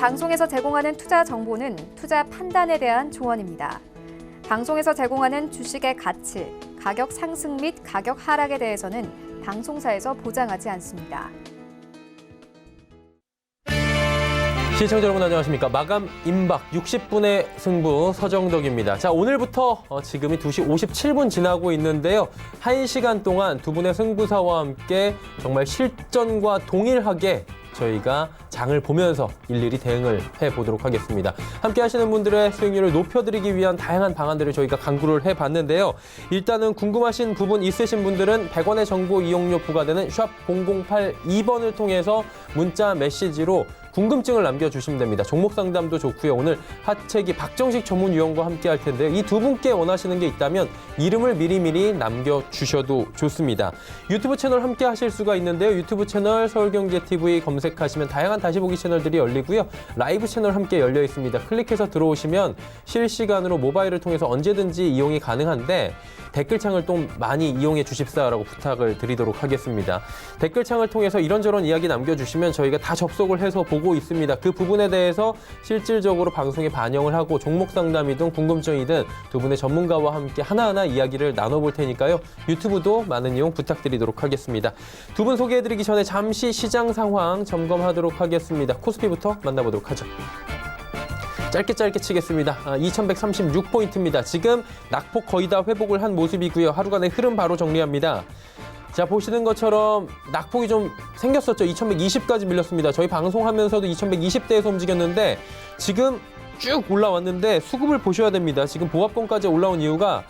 방송에서 제공하는 투자 정보는 투자 판단에 대한 조언입니다. 방송에서 제공하는 주식의 가치, 가격 상승 및 가격 하락에 대해서는 방송사에서 보장하지 않습니다. 시청자 여러분 안녕하십니까. 마감 임박 60분의 승부 서정덕입니다. 자, 오늘부터 지금이 2시 57분 지나고 있는데요. 1시간 동안 두 분의 승부사와 함께 정말 실전과 동일하게 저희가 장을 보면서 일일이 대응을 해보도록 하겠습니다. 함께 하시는 분들의 수익률을 높여드리기 위한 다양한 방안들을 저희가 강구를 해봤는데요. 일단은 궁금하신 부분 있으신 분들은 100원의 정보 이용료 부과되는 샵 0082번을 통해서 문자 메시지로 궁금증을 남겨주시면 됩니다. 종목 상담도 좋고요. 오늘 하채기 박정식 전문위원과 함께 할 텐데요. 이 두 분께 원하시는 게 있다면 이름을 미리미리 남겨주셔도 좋습니다. 유튜브 채널 함께 하실 수가 있는데요. 유튜브 채널 서울경제TV 검색하시면 다양한 다시 보기 채널들이 열리고요. 라이브 채널 함께 열려 있습니다. 클릭해서 들어오시면 실시간으로 모바일을 통해서 언제든지 이용이 가능한데 댓글창을 좀 많이 이용해 주십사라고 부탁을 드리도록 하겠습니다. 댓글창을 통해서 이런저런 이야기 남겨주시면 저희가 다 접속을 해서 보고 있습니다. 그 부분에 대해서 실질적으로 방송에 반영을 하고 종목 상담이든 궁금증이든 두 분의 전문가와 함께 하나하나 이야기를 나눠볼 테니까요. 유튜브도 많은 이용 부탁드리도록 하겠습니다. 두 분 소개해드리기 전에 잠시 시장 상황 점검하도록 하겠습니다. 코스피부터 만나보도록 하죠. 짧게 치겠습니다. 2136포인트입니다. 지금 낙폭 거의 다 회복을 한 모습이고요. 하루간의 흐름 바로 정리합니다. 자, 보시는 것처럼 낙폭이 좀 생겼었죠. 2120까지 밀렸습니다. 저희 방송하면서도 2120대에서 움직였는데 지금 쭉 올라왔는데 수급을 보셔야 됩니다. 지금 보합권까지 올라온 이유가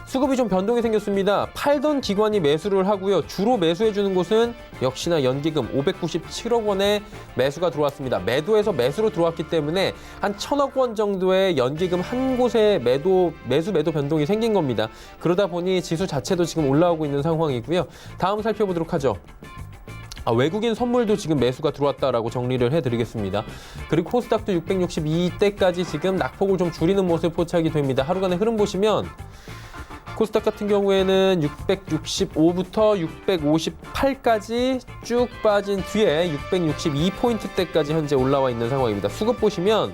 수급이 좀 변동이 생겼습니다. 팔던 기관이 매수를 하고요. 주로 매수해주는 곳은 역시나 연기금 597억 원의 매수가 들어왔습니다. 매도에서 매수로 들어왔기 때문에 한 1000억 원 정도의 연기금 한 곳에 매도 변동이 생긴 겁니다. 그러다 보니 지수 자체도 지금 올라오고 있는 상황이고요. 다음 살펴보도록 하죠. 외국인 선물도 지금 매수가 들어왔다라고 정리를 해드리겠습니다. 그리고 코스닥도 662대까지 지금 낙폭을 좀 줄이는 모습 포착이 됩니다. 하루간의 흐름 보시면 코스닥 같은 경우에는 665부터 658까지 쭉 빠진 뒤에 662포인트대까지 현재 올라와 있는 상황입니다. 수급 보시면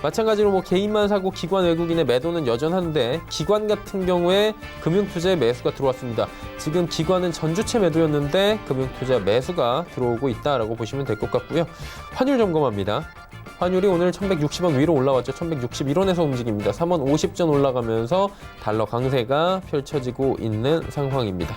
마찬가지로 개인만 사고 기관 외국인의 매도는 여전한데 기관 같은 경우에 금융투자의 매수가 들어왔습니다. 지금 기관은 전주체 매도였는데 금융투자 매수가 들어오고 있다라고 보시면 될 것 같고요. 환율 점검합니다. 환율이 오늘 1160원 위로 올라왔죠. 1161원에서 움직입니다. 3원 50전 올라가면서 달러 강세가 펼쳐지고 있는 상황입니다.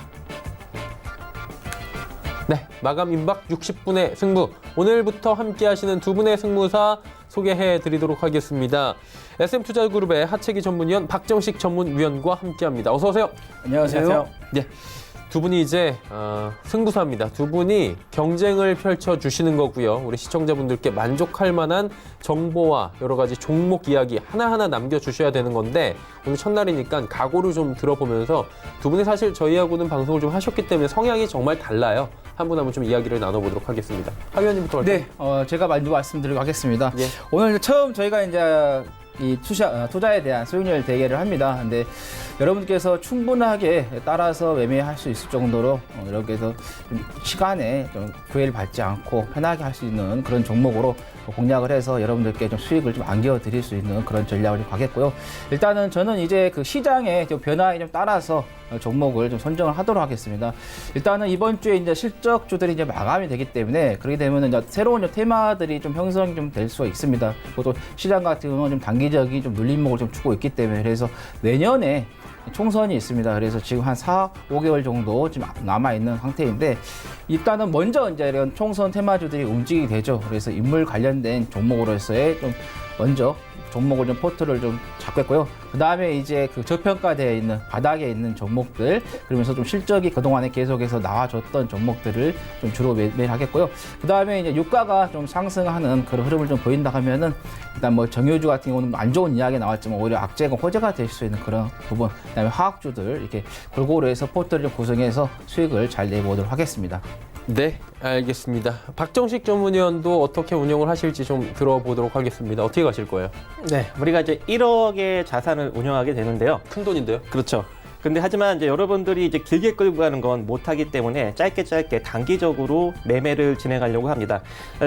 네, 마감 임박 60분의 승부. 오늘부터 함께 하시는 두 분의 승무사 소개해 드리도록 하겠습니다. SM투자그룹의 하채기 전문위원 박정식 전문위원과 함께합니다. 어서 오세요. 안녕하세요. 네. 두 분이 이제 승부사입니다. 두 분이 경쟁을 펼쳐주시는 거고요. 우리 시청자분들께 만족할 만한 정보와 여러 가지 종목 이야기 하나하나 남겨주셔야 되는 건데 오늘 첫날이니까 각오를 좀 들어보면서 두 분이 사실 저희하고는 방송을 좀 하셨기 때문에 성향이 정말 달라요. 한 분 한 분 좀 이야기를 나눠보도록 하겠습니다. 하 위원님부터 할까요? 네, 제가 먼저 말씀드리고 하겠습니다. 예. 오늘 처음 저희가 이제 이 투자에 대한 수익률 대결을 합니다. 근데 여러분께서 충분하게 따라서 매매할 수 있을 정도로 이렇게 해서 시간에 좀 구애를 받지 않고 편하게 할 수 있는 그런 종목으로 공략을 해서 여러분들께 좀 수익을 좀 안겨드릴 수 있는 그런 전략을 가겠고요. 일단은 저는 이제 그 시장의 좀 변화에 좀 따라서 종목을 좀 선정을 하도록 하겠습니다. 일단은 이번 주에 이제 실적주들이 이제 마감이 되기 때문에 그렇게 되면 이제 새로운 테마들이 좀 형성이 좀 될 수가 있습니다. 그리고 또 시장 같은 경우는 좀 단기적인 좀 눌림목을 좀 주고 있기 때문에 그래서 내년에 총선이 있습니다. 그래서 지금 한 4, 5개월 정도 지금 남아있는 상태인데 일단은 먼저 이제 이런 총선 테마주들이 움직이게 되죠. 그래서 인물 관련된 종목으로서의 좀 먼저 종목을 좀 포트를 좀 잡겠고요. 그 다음에 이제 그 저평가되어 있는 바닥에 있는 종목들 그러면서 좀 실적이 그동안에 계속해서 나와줬던 종목들을 좀 주로 매매를 하겠고요. 그 다음에 이제 유가가 좀 상승하는 그런 흐름을 좀 보인다 하면은 일단 뭐 정유주 같은 경우는 안 좋은 이야기 나왔지만 오히려 악재가 호재가 될 수 있는 그런 부분. 그 다음에 화학주들 이렇게 골고루 해서 포트를 좀 구성해서 수익을 잘 내보도록 하겠습니다. 네, 알겠습니다. 박정식 전문위원도 어떻게 운영을 하실지 좀 들어보도록 하겠습니다. 어떻게 가실 거예요? 네, 우리가 이제 1억의 자산을 운영하게 되는데요. 큰 돈인데요? 그렇죠. 근데 하지만 이제 여러분들이 이제 길게 끌고 가는 건 못하기 때문에 짧게 단기적으로 매매를 진행하려고 합니다.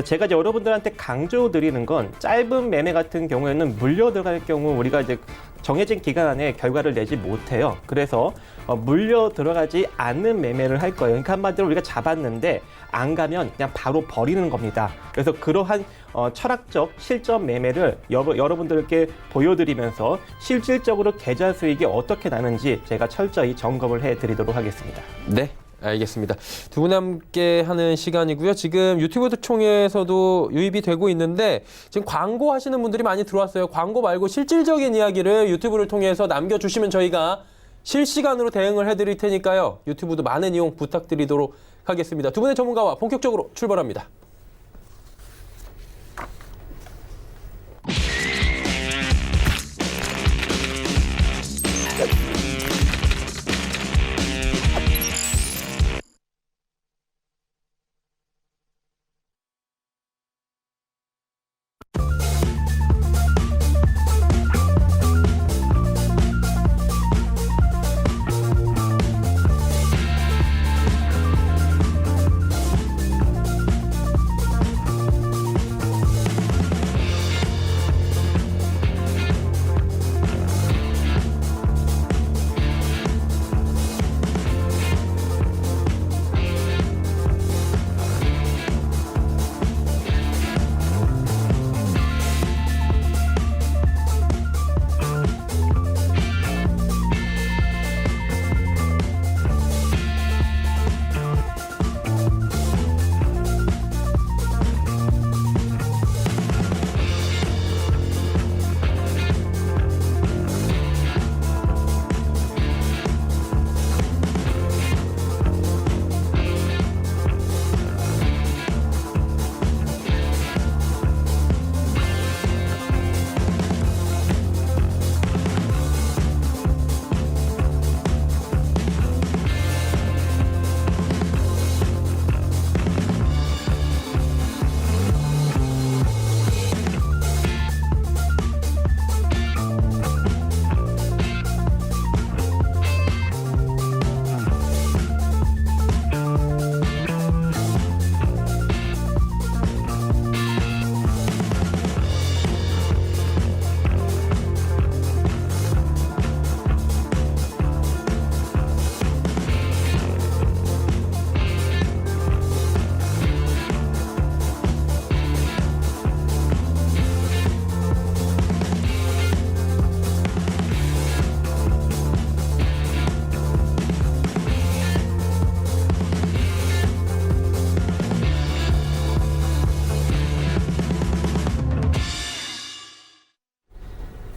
제가 이제 여러분들한테 강조드리는 건 짧은 매매 같은 경우에는 물려 들어갈 경우 우리가 이제 정해진 기간 안에 결과를 내지 못해요. 그래서 물려 들어가지 않는 매매를 할 거예요. 그러니까 한마디로 우리가 잡았는데 안 가면 그냥 바로 버리는 겁니다. 그래서 그러한 철학적 실전 매매를 여러분들께 보여드리면서 실질적으로 계좌 수익이 어떻게 나는지 제가 철저히 점검을 해드리도록 하겠습니다. 네. 알겠습니다. 두 분 함께 하는 시간이고요. 지금 유튜브 통해서도 유입이 되고 있는데 지금 광고 하시는 분들이 많이 들어왔어요. 광고 말고 실질적인 이야기를 유튜브를 통해서 남겨주시면 저희가 실시간으로 대응을 해드릴 테니까요. 유튜브도 많은 이용 부탁드리도록 하겠습니다. 두 분의 전문가와 본격적으로 출발합니다.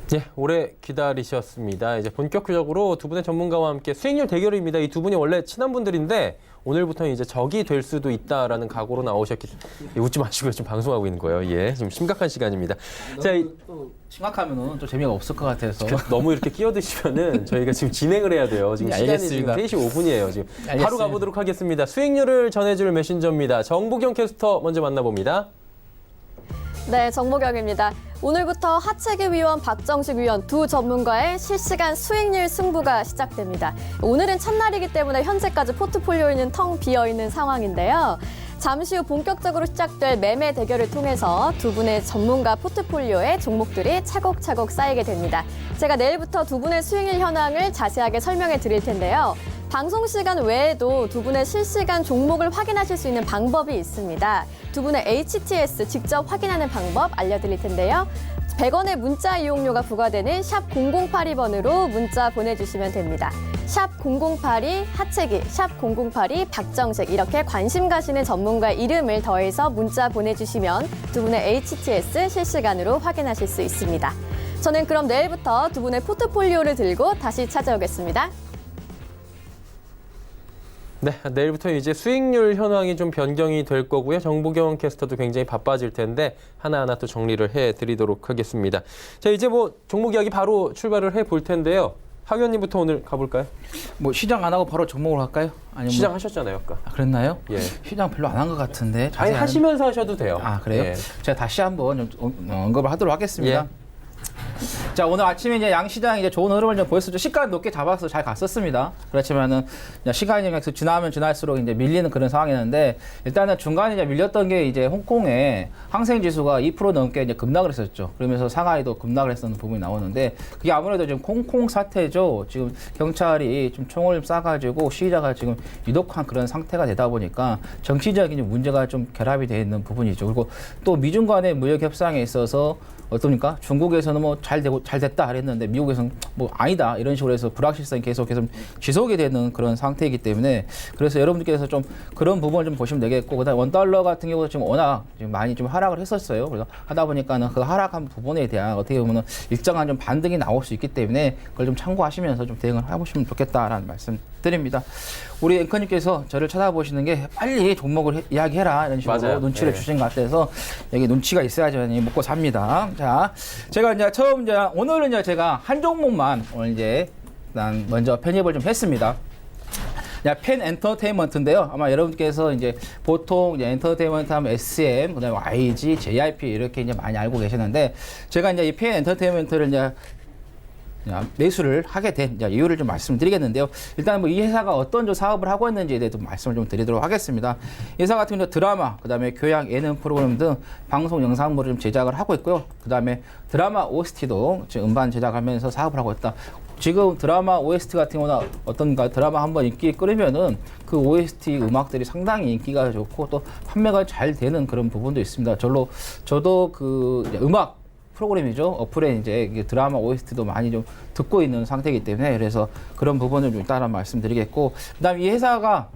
네, 오래 기다리셨습니다. 이제 본격적으로 두 분의 전문가와 함께 수익률 대결입니다. 이 두 분이 원래 친한 분들인데 오늘부터는 이제 적이 될 수도 있다라는 각오로 나오셨기 때문에 웃지 마시고요. 지금 방송하고 있는 거예요. 예, 지금 심각한 시간입니다. 자, 또 심각하면은 또 재미가 없을 것 같아서 너무 이렇게 끼어드시면은 저희가 지금 진행을 해야 돼요. 지금 시간이 알겠습니다. 지금 3시 5분이에요. 지금 바로 알겠습니다. 가보도록 하겠습니다. 수익률을 전해줄 메신저입니다. 정보경 캐스터 먼저 만나봅니다. 네, 정보경입니다. 오늘부터 하채기 위원, 박정식 위원 두 전문가의 실시간 수익률 승부가 시작됩니다. 오늘은 첫날이기 때문에 현재까지 포트폴리오는 텅 비어있는 상황인데요. 잠시 후 본격적으로 시작될 매매 대결을 통해서 두 분의 전문가 포트폴리오에 종목들이 차곡차곡 쌓이게 됩니다. 제가 내일부터 두 분의 수익률 현황을 자세하게 설명해 드릴 텐데요. 방송 시간 외에도 두 분의 실시간 종목을 확인하실 수 있는 방법이 있습니다. 두 분의 HTS 직접 확인하는 방법 알려드릴 텐데요. 100원의 문자 이용료가 부과되는 샵 0082번으로 문자 보내주시면 됩니다. 샵 0082 하채기, 샵 0082 박정식 이렇게 관심 가시는 전문가 이름을 더해서 문자 보내주시면 두 분의 HTS 실시간으로 확인하실 수 있습니다. 저는 그럼 내일부터 두 분의 포트폴리오를 들고 다시 찾아오겠습니다. 네, 내일부터 이제 수익률 현황이 좀 변경이 될 거고요. 정보경 캐스터도 굉장히 바빠질 텐데 하나하나 또 정리를 해드리도록 하겠습니다. 자, 이제 뭐 종목 이야기 바로 출발을 해볼 텐데요. 하 의원님부터 오늘 가볼까요? 뭐 시장 안 하고 바로 종목으로 할까요? 아니면 시장 하셨잖아요, 아까. 아, 그랬나요? 예. 시장 별로 안 한 것 같은데. 아니, 자세히 하시면서 하셔도 돼요. 아, 그래요? 예. 제가 다시 한번 언급을 하도록 하겠습니다. 자, 오늘 아침에 이제 양시장 이제 좋은 흐름을 좀 보였었죠. 시가는 높게 잡아서 잘 갔었습니다. 그렇지만은 시간이 계속 지나면 지날수록 이제 밀리는 그런 상황이었는데 일단은 중간에 이제 밀렸던 게 이제 홍콩의 항생 지수가 2% 넘게 이제 급락을 했었죠. 그러면서 상하이도 급락을 했었는 부분이 나오는데 그게 아무래도 지금 홍콩 사태죠. 지금 경찰이 좀 총을 쏴가지고 시위자가 지금 유독한 그런 상태가 되다 보니까 정치적인 문제가 좀 결합이 되어 있는 부분이죠. 그리고 또 미중 간의 무역 협상에 있어서 어떻습니까? 중국에서는 뭐 잘 됐다 그랬는데 미국에서는 뭐 아니다 이런 식으로 해서 불확실성이 계속해서 지속이 되는 그런 상태이기 때문에 그래서 여러분들께서 좀 그런 부분을 좀 보시면 되겠고 그다음 원달러 같은 경우도 지금 워낙 지금 많이 좀 하락을 했었어요. 그래서 하다 보니까는 그 하락한 부분에 대한 어떻게 보면은 일정한 좀 반등이 나올 수 있기 때문에 그걸 좀 참고하시면서 좀 대응을 해보시면 좋겠다라는 말씀 드립니다. 우리 앵커님께서 저를 쳐다보시는 게 빨리 종목을 이야기해라 이런 식으로 맞아요. 눈치를 네. 주신 것 같아서 여기 눈치가 있어야지 먹고 삽니다. 자, 제가 이제 처음 오늘은 이제 제가 한 종목만 오늘 이제 일단 먼저 편입을 좀 했습니다. 펜 엔터테인먼트인데요. 아마 여러분께서 이제 보통 이제 엔터테인먼트 하면 SM, 그다음에 YG, JYP 이렇게 이제 많이 알고 계시는데 제가 이제 이 펜 엔터테인먼트를 이제 매수를 하게 된 이유를 좀 말씀드리겠는데요. 일단 뭐 이 회사가 어떤 좀 사업을 하고 있는지에 대해서 말씀을 좀 드리도록 하겠습니다. 이 회사 같은 경우 드라마, 그다음에 교양 예능 프로그램 등 방송 영상물을 좀 제작을 하고 있고요. 그다음에 드라마 OST도 지금 음반 제작하면서 사업을 하고 있다. 지금 드라마 OST 같은 경우는 어떤가 드라마 한번 인기 끌으면은 그 OST 음악들이 상당히 인기가 좋고 또 판매가 잘 되는 그런 부분도 있습니다. 저도 그 이제 음악 프로그램이죠. 어플에 이제 드라마 OST도 많이 좀 듣고 있는 상태이기 때문에 그래서 그런 부분을 좀 따라 말씀드리겠고 그다음에 이 회사가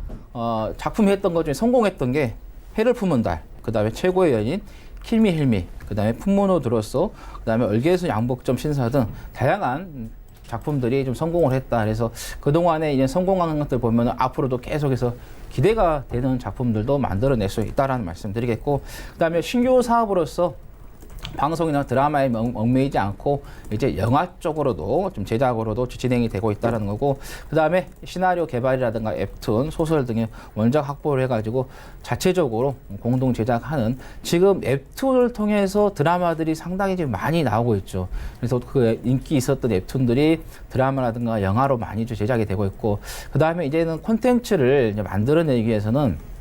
작품이 했던 것 중에 성공했던 게 해를 품은 달, 그다음에 최고의 연인, 킬미 힐미, 그다음에 품모노 드로소, 그다음에 얼개수 양복점 신사 등 다양한 작품들이 좀 성공을 했다. 그래서 그동안에 이제 성공한 것들 보면 앞으로도 계속해서 기대가 되는 작품들도 만들어낼 수 있다라는 말씀 드리겠고 그다음에 신규 사업으로서 방송이나 드라마에 얽매이지 않고 이제 영화 쪽으로도 좀 제작으로도 진행이 되고 있다는 거고 그 다음에 시나리오 개발이라든가 웹툰, 소설 등의 원작 확보를 해가지고 자체적으로 공동 제작하는 지금 웹툰을 통해서 드라마들이 상당히 지금 많이 나오고 있죠. 그래서 그 인기 있었던 웹툰들이 드라마라든가 영화로 많이 제작이 되고 있고 그 다음에 이제는 콘텐츠를 만들어내기 위해서는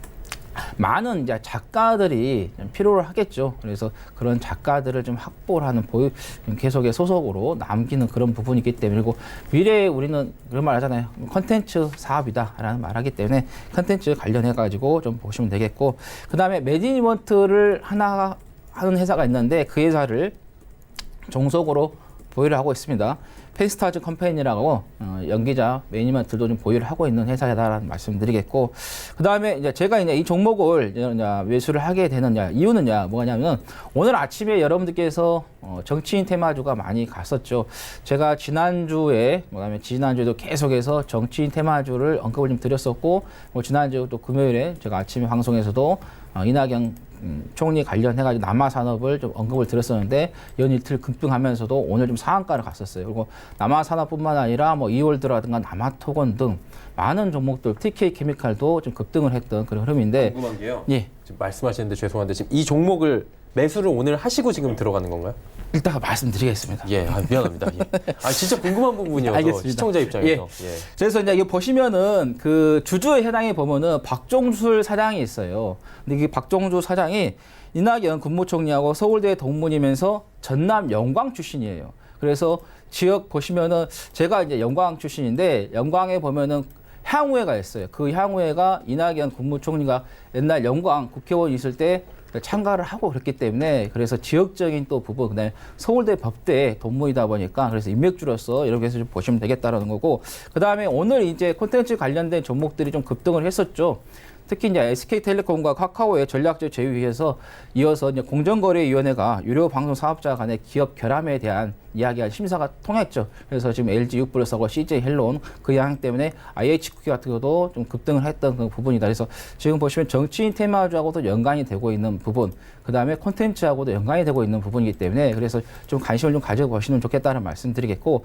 많은 이제 작가들이 필요를 하겠죠. 그래서 그런 작가들을 좀 확보를 하는 계속의 소속으로 남기는 그런 부분이기 때문에 그리고 미래에 우리는 그런 말 하잖아요. 컨텐츠 사업이다라는 말 하기 때문에 컨텐츠 관련해 가지고 좀 보시면 되겠고 그 다음에 매니지먼트를 하나 하는 회사가 있는데 그 회사를 종속으로 보유를 하고 있습니다. 펜스타즈 컴퍼니라고 연기자 매니지먼트도 좀 보유를 하고 있는 회사다라는 말씀드리겠고 그 다음에 이제 제가 이제 이 종목을 이제 매수를 하게 되는 이유는 뭐냐면 오늘 아침에 여러분들께서 정치인 테마주가 많이 갔었죠. 제가 지난주에 그다음에 지난주에도 계속해서 정치인 테마주를 언급을 좀 드렸었고 지난주 또 금요일에 제가 아침에 방송에서도 이낙연 총리 관련해가지고 남아산업을 좀 언급을 드렸었는데 연이틀 급등하면서도 오늘 좀 상한가를 갔었어요. 그리고 남아산업뿐만 아니라 뭐 이월드라든가 남아토건 등 많은 종목들, TK 케미칼도 좀 급등을 했던 그런 흐름인데. 궁금한 게요. 예. 지금 말씀하시는데 죄송한데 지금 이 종목을 매수를 오늘 하시고 지금 들어가는 건가요? 일단 말씀드리겠습니다. 예, 미안합니다. 예. 진짜 궁금한 부분이어서 알겠습니다. 시청자 입장에서. 예. 그래서 이제 이거 보시면은 그 주주의 해당에 보면은 박종술 사장이 있어요. 근데 이 박종술 사장이 이낙연 국무총리하고 서울대 동문이면서 전남 영광 출신이에요. 그래서 지역 보시면은 제가 이제 영광 출신인데 영광에 보면은 향후회가 있어요. 그 향후회가 이낙연 국무총리가 옛날 영광 국회의원 있을 때 참가를 하고 그랬기 때문에 그래서 지역적인 또 부분 그다음에 서울대 법대 동문이다 보니까 그래서 인맥주로서 이렇게 해서 좀 보시면 되겠다라는 거고 그다음에 오늘 이제 콘텐츠 관련된 종목들이 좀 급등을 했었죠. 특히 이제 SK텔레콤과 카카오의 전략적 제휴에서 이어서 이제 공정거래위원회가 유료 방송 사업자 간의 기업 결함에 대한 이야기한 심사가 통했죠. 그래서 지금 LG U+하고 CJ 헬로운 그 영향 때문에 IHQ 같은 것도 좀 급등을 했던 그 부분이다. 그래서 지금 보시면 정치인 테마주하고도 연관이 되고 있는 부분, 그 다음에 콘텐츠하고도 연관이 되고 있는 부분이기 때문에 그래서 좀 관심을 좀 가져보시면 좋겠다는 말씀드리겠고,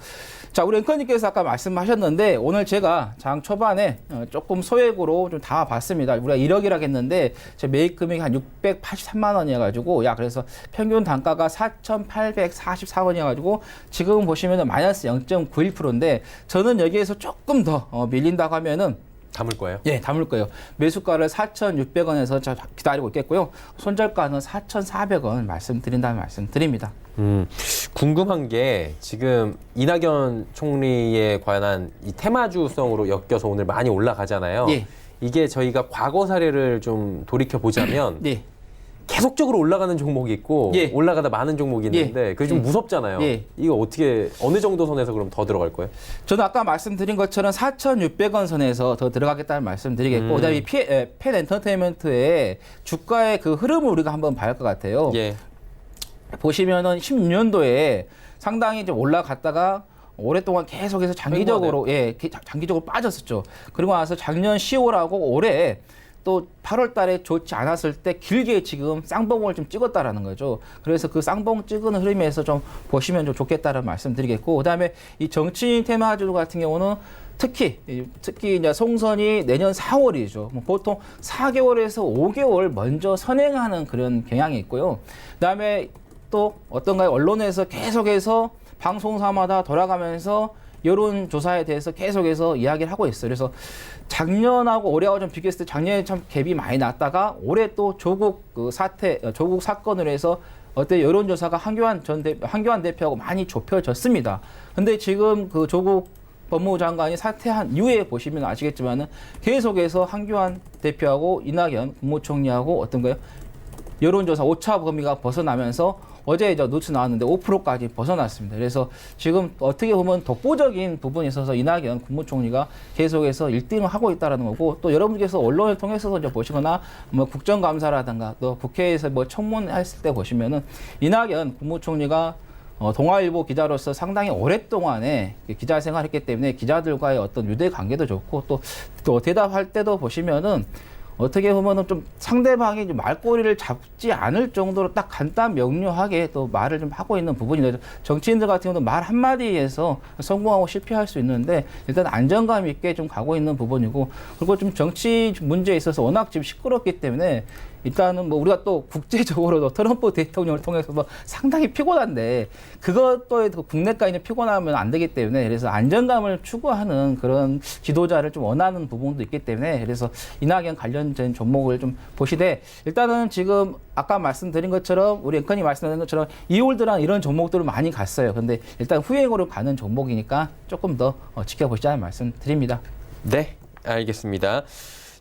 자, 우리 앵커님께서 아까 말씀하셨는데 오늘 제가 장 초반에 조금 소액으로 좀 담아봤습니다. 우리가 1억이라고 했는데 제 매입 금액이 한 683만 원이어가지고 그래서 평균 단가가 4,844원이어가지고 지금 보시면은 마이너스 0.91%인데 저는 여기에서 조금 더 밀린다고 하면은 담을 거예요? 예, 담을 거예요. 매수가를 4,600원에서 기다리고 있겠고요. 손절가는 4,400원 말씀드린다는 말씀드립니다. 궁금한 게 지금 이낙연 총리에 관한 이 테마주성으로 엮여서 오늘 많이 올라가잖아요. 예. 이게 저희가 과거 사례를 좀 돌이켜 보자면 예. 계속적으로 올라가는 종목이 있고 예. 올라가다 마는 종목이 있는데 그게 좀 무섭잖아요. 예. 이거 어떻게 어느 정도 선에서 그럼 더 들어갈 거예요? 저는 아까 말씀드린 것처럼 4,600원 선에서 더 들어가겠다는 말씀드리겠고 그다음에 펜 엔터테인먼트의 주가의 그 흐름을 우리가 한번 봐야 할 것 같아요. 예. 보시면은 16년도에 상당히 좀 올라갔다가 오랫동안 계속해서 장기적으로 장기적으로 빠졌었죠. 그리고 나서 작년 10월하고 올해 또 8월 달에 좋지 않았을 때 길게 지금 쌍봉을 좀 찍었다라는 거죠. 그래서 그 쌍봉 찍은 흐름에서 좀 보시면 좀 좋겠다는 말씀드리겠고, 그다음에 이 정치인 테마주 같은 경우는 특히 이제 총선이 내년 4월이죠. 보통 4개월에서 5개월 먼저 선행하는 그런 경향이 있고요. 그다음에 또 어떤가요? 언론에서 계속해서 방송사마다 돌아가면서 여론조사에 대해서 계속해서 이야기를 하고 있어요. 그래서 작년하고 올해하고 좀 비교했을 때 작년에 참 갭이 많이 났다가 올해 또 조국 조국 사건으로 해서 어때 여론조사가 한교안 대표하고 많이 좁혀졌습니다. 근데 지금 그 조국 법무부 장관이 사퇴한 이후에 보시면 아시겠지만은 계속해서 한교안 대표하고 이낙연 국무총리하고 어떤가요? 여론조사 오차 범위가 벗어나면서 어제 이제 노트 나왔는데 5%까지 벗어났습니다. 그래서 지금 어떻게 보면 독보적인 부분에 있어서 이낙연 국무총리가 계속해서 1등을 하고 있다는 거고, 또 여러분께서 언론을 통해서 이제 보시거나 뭐 국정감사라든가 또 국회에서 뭐 청문했을 때 보시면은 이낙연 국무총리가 동아일보 기자로서 상당히 오랫동안에 기자 생활했기 때문에 기자들과의 어떤 유대 관계도 좋고 또 대답할 때도 보시면은 어떻게 보면은 좀 상대방이 좀 말꼬리를 잡지 않을 정도로 딱 간단 명료하게 또 말을 좀 하고 있는 부분이죠. 정치인들 같은 경우는 말 한마디에서 성공하고 실패할 수 있는데 일단 안정감 있게 좀 가고 있는 부분이고, 그리고 좀 정치 문제에 있어서 워낙 지금 시끄럽기 때문에 일단은 뭐 우리가 또 국제적으로도 트럼프 대통령을 통해서도 상당히 피곤한데 그것도 국내까지 이제 피곤하면 안 되기 때문에, 그래서 안정감을 추구하는 그런 지도자를 좀 원하는 부분도 있기 때문에 그래서 이낙연 관련된 종목을 좀 보시되, 일단은 지금 아까 말씀드린 것처럼 우리 앵커님 말씀드린 것처럼 이홀드란 이런 종목들을 많이 갔어요. 근데 일단 후행으로 가는 종목이니까 조금 더 지켜보시자는 말씀 드립니다. 네, 알겠습니다.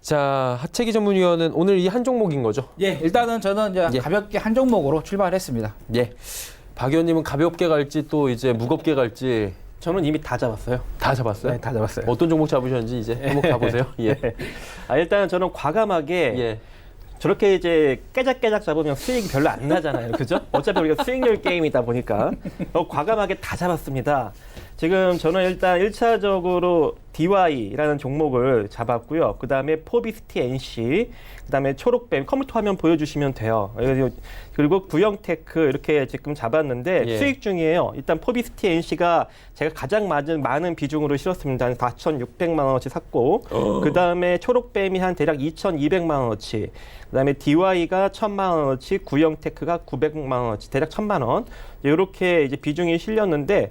자, 하채기 전문위원은 오늘 이 한 종목인 거죠? 예, 일단은 저는 이제 가볍게 한 종목으로 출발했습니다. 예. 박 의원님은 가볍게 갈지 또 이제 무겁게 갈지 저는 이미 다 잡았어요. 다 잡았어요? 네, 다 잡았어요. 어떤 종목 잡으셨는지 이제 한번 가보세요. 예. 일단 저는 과감하게 예. 저렇게 이제 깨작깨작 잡으면 수익이 별로 안 나잖아요. 그죠? 어차피 우리가 수익률 게임이다 보니까 과감하게 다 잡았습니다. 지금 저는 일단 1차적으로 DY라는 종목을 잡았고요. 그 다음에 포비스티 NC, 그 다음에 초록뱀, 컴퓨터 화면 보여주시면 돼요. 그리고 구형테크 이렇게 지금 잡았는데 예. 수익 중이에요. 일단 포비스티 NC가 제가 가장 많은 비중으로 실었습니다. 4,600만 원어치 샀고, 그 다음에 초록뱀이 한 대략 2,200만 원어치, 그 다음에 DY가 1,000만 원어치, 구형테크가 900만 원어치, 대략 1,000만 원. 이렇게 이제 비중이 실렸는데,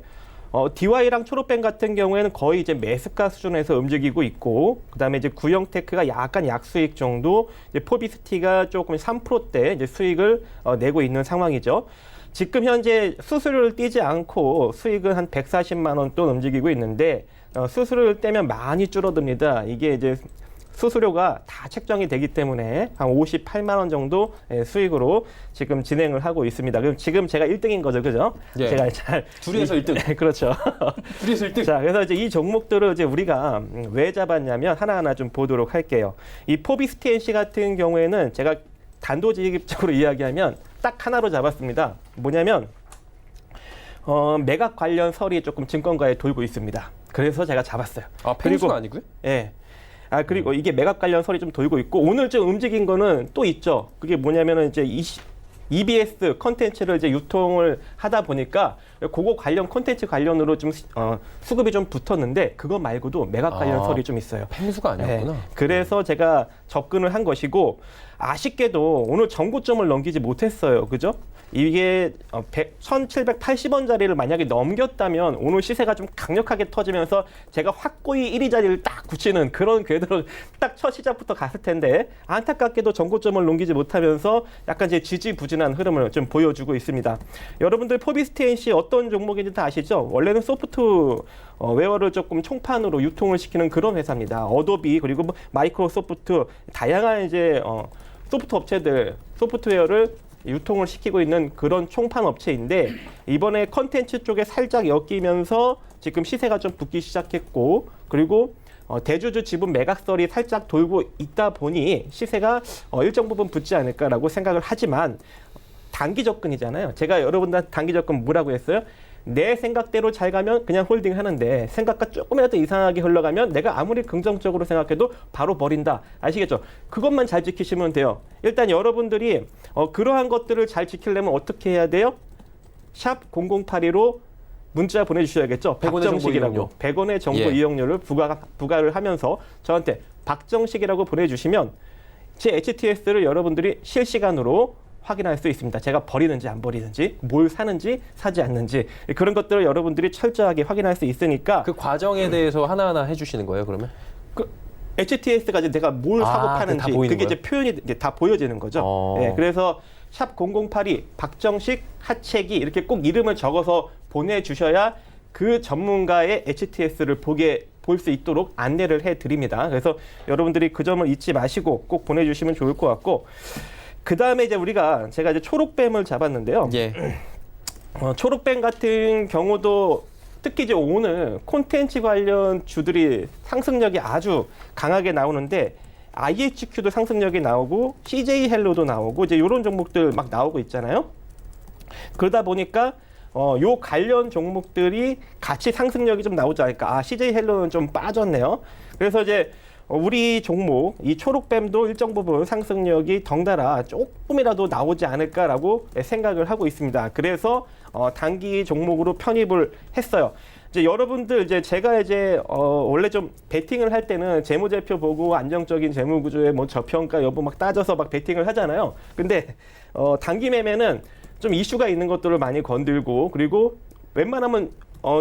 DY랑 초록뱀 같은 경우에는 거의 이제 매수가 수준에서 움직이고 있고, 그 다음에 이제 구형테크가 약간 약수익 정도, 이제 포비스티가 조금 3%대 이제 수익을 내고 있는 상황이죠. 지금 현재 수수료를 떼지 않고 수익은 한 140만 원 돈 움직이고 있는데, 수수료를 떼면 많이 줄어듭니다. 이게 이제 수수료가 다 책정이 되기 때문에 한 58만 원 정도 수익으로 지금 진행을 하고 있습니다. 그럼 지금 제가 1등인 거죠, 그죠? 예. 제가 잘 둘이서 1등. 네, 그렇죠. 둘이서 1등. 자, 그래서 이제 이 종목들을 이제 우리가 왜 잡았냐면 하나하나 좀 보도록 할게요. 이 포비스티 NC 같은 경우에는 제가 단도직입적으로 이야기하면 딱 하나로 잡았습니다. 뭐냐면 매각 관련 설이 조금 증권가에 돌고 있습니다. 그래서 제가 잡았어요. 아, 펜수가 아니고요? 예. 그리고 이게 매각 관련 설이 좀 돌고 있고, 오늘 좀 움직인 거는 또 있죠. 그게 뭐냐면은 이제 EBS 컨텐츠를 이제 유통을 하다 보니까 그거 관련 콘텐츠 관련으로 좀 수급이 좀 붙었는데 그거 말고도 매각 관련 설이 좀 있어요. 팽수가 아니었구나. 그래서 제가 접근을 한 것이고 아쉽게도 오늘 정고점을 넘기지 못했어요. 그죠? 이게 1,780원짜리를 만약에 넘겼다면 오늘 시세가 좀 강력하게 터지면서 제가 확고히 1위 자리를 딱 굳히는 그런 궤도로 딱 첫 시작부터 갔을 텐데 안타깝게도 정고점을 넘기지 못하면서 약간 이제 지지부진한 흐름을 좀 보여주고 있습니다. 여러분들 포비스TNC 어떤 종목인지 다 아시죠? 원래는 소프트웨어를 조금 총판으로 유통을 시키는 그런 회사입니다. 어도비 그리고 마이크로소프트 다양한 이제 소프트 업체들 소프트웨어를 유통을 시키고 있는 그런 총판 업체인데 이번에 컨텐츠 쪽에 살짝 엮이면서 지금 시세가 좀 붙기 시작했고 그리고 대주주 지분 매각설이 살짝 돌고 있다 보니 시세가 일정 부분 붙지 않을까라고 생각을 하지만 단기 접근이잖아요. 제가 여러분들한테 단기 접근 뭐라고 했어요? 내 생각대로 잘 가면 그냥 홀딩 하는데 생각과 조금이라도 이상하게 흘러가면 내가 아무리 긍정적으로 생각해도 바로 버린다. 아시겠죠? 그것만 잘 지키시면 돼요. 일단 여러분들이 그러한 것들을 잘 지키려면 어떻게 해야 돼요? 샵 0082로 문자 보내주셔야겠죠. 100원의 박정식이라고 정보 100원의 정보 예. 이용료를 부과를 하면서 저한테 박정식이라고 보내주시면 제 HTS를 여러분들이 실시간으로 확인할 수 있습니다. 제가 버리는지 안 버리는지, 뭘 사는지 사지 않는지 그런 것들을 여러분들이 철저하게 확인할 수 있으니까 그 과정에 대해서 하나하나 해주시는 거예요, 그러면? 그 HTS가 이제 내가 뭘 사고 다 파는지 보이는 그게 거예요? 이제 표현이 이제 다 보여지는 거죠. 네, 그래서 샵 0082 박정식 하채기 이렇게 꼭 이름을 적어서 보내주셔야 그 전문가의 HTS를 볼 수 있도록 안내를 해드립니다. 그래서 여러분들이 그 점을 잊지 마시고 꼭 보내주시면 좋을 것 같고 그 다음에 이제 제가 이제 초록뱀을 잡았는데요. 예. 초록뱀 같은 경우도 특히 이제 오늘 콘텐츠 관련 주들이 상승력이 아주 강하게 나오는데 IHQ도 상승력이 나오고 CJ 헬로도 나오고 이제 이런 종목들 막 나오고 있잖아요. 그러다 보니까 요 관련 종목들이 같이 상승력이 좀 나오지 않을까. CJ 헬로는 좀 빠졌네요. 그래서 이제 우리 종목 이 초록뱀도 일정 부분 상승력이 덩달아 조금이라도 나오지 않을까라고 생각을 하고 있습니다. 그래서 단기 종목으로 편입을 했어요. 이제 여러분들 제가 원래 좀 베팅을 할 때는 재무제표 보고 안정적인 재무구조의 뭐 저평가 여부 막 따져서 막 베팅을 하잖아요. 근데 단기 매매는 좀 이슈가 있는 것들을 많이 건들고 그리고 웬만하면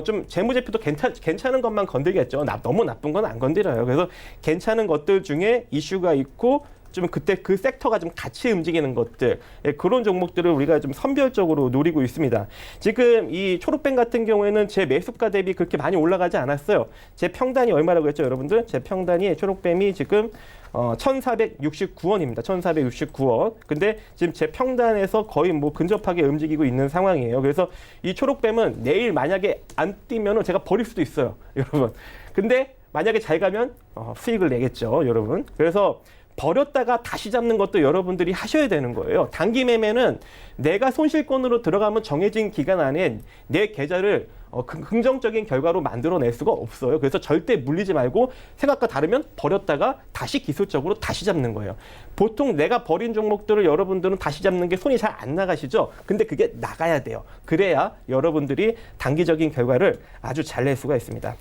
좀 재무제표도 괜찮은 것만 건들겠죠. 너무 나쁜 건 안 건드려요. 그래서 괜찮은 것들 중에 이슈가 있고 좀 그때 그 섹터가 좀 같이 움직이는 것들 그런 종목들을 우리가 좀 선별적으로 노리고 있습니다. 지금 이 초록뱀 같은 경우에는 제 매수가 대비 그렇게 많이 올라가지 않았어요. 제 평단이 얼마라고 했죠, 여러분들? 제 평단이 초록뱀이 지금 1,469원입니다. 1,469원. 근데 지금 제 평단에서 거의 뭐 근접하게 움직이고 있는 상황이에요. 그래서 이 초록뱀은 내일 만약에 안 뛰면은 제가 버릴 수도 있어요, 여러분. 근데 만약에 잘 가면 수익을 내겠죠, 여러분. 그래서 버렸다가 다시 잡는 것도 여러분들이 하셔야 되는 거예요. 단기 매매는 내가 손실권으로 들어가면 정해진 기간 안에 내 계좌를 긍정적인 결과로 만들어낼 수가 없어요. 그래서 절대 물리지 말고 생각과 다르면 버렸다가 다시 기술적으로 다시 잡는 거예요. 보통 내가 버린 종목들을 여러분들은 다시 잡는 게 손이 잘 안 나가시죠? 근데 그게 나가야 돼요. 그래야 여러분들이 단기적인 결과를 아주 잘 낼 수가 있습니다.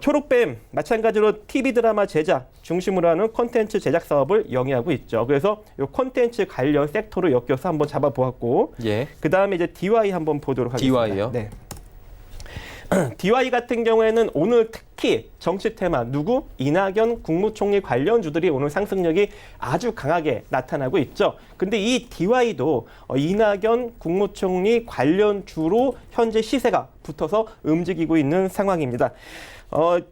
초록뱀 마찬가지로 TV 드라마 제작 중심으로 하는 콘텐츠 제작 사업을 영위하고 있죠. 그래서 이 콘텐츠 관련 섹터로 엮여서 한번 잡아보았고 예. 그 다음에 이제 DY 한번 보도록 하겠습니다. DY요? 네. DY 같은 경우에는 오늘 특히 정치 테마 이낙연 국무총리 관련 주들이 오늘 상승력이 아주 강하게 나타나고 있죠. 근데 이 DY도 이낙연 국무총리 관련 주로 현재 시세가 붙어서 움직이고 있는 상황입니다.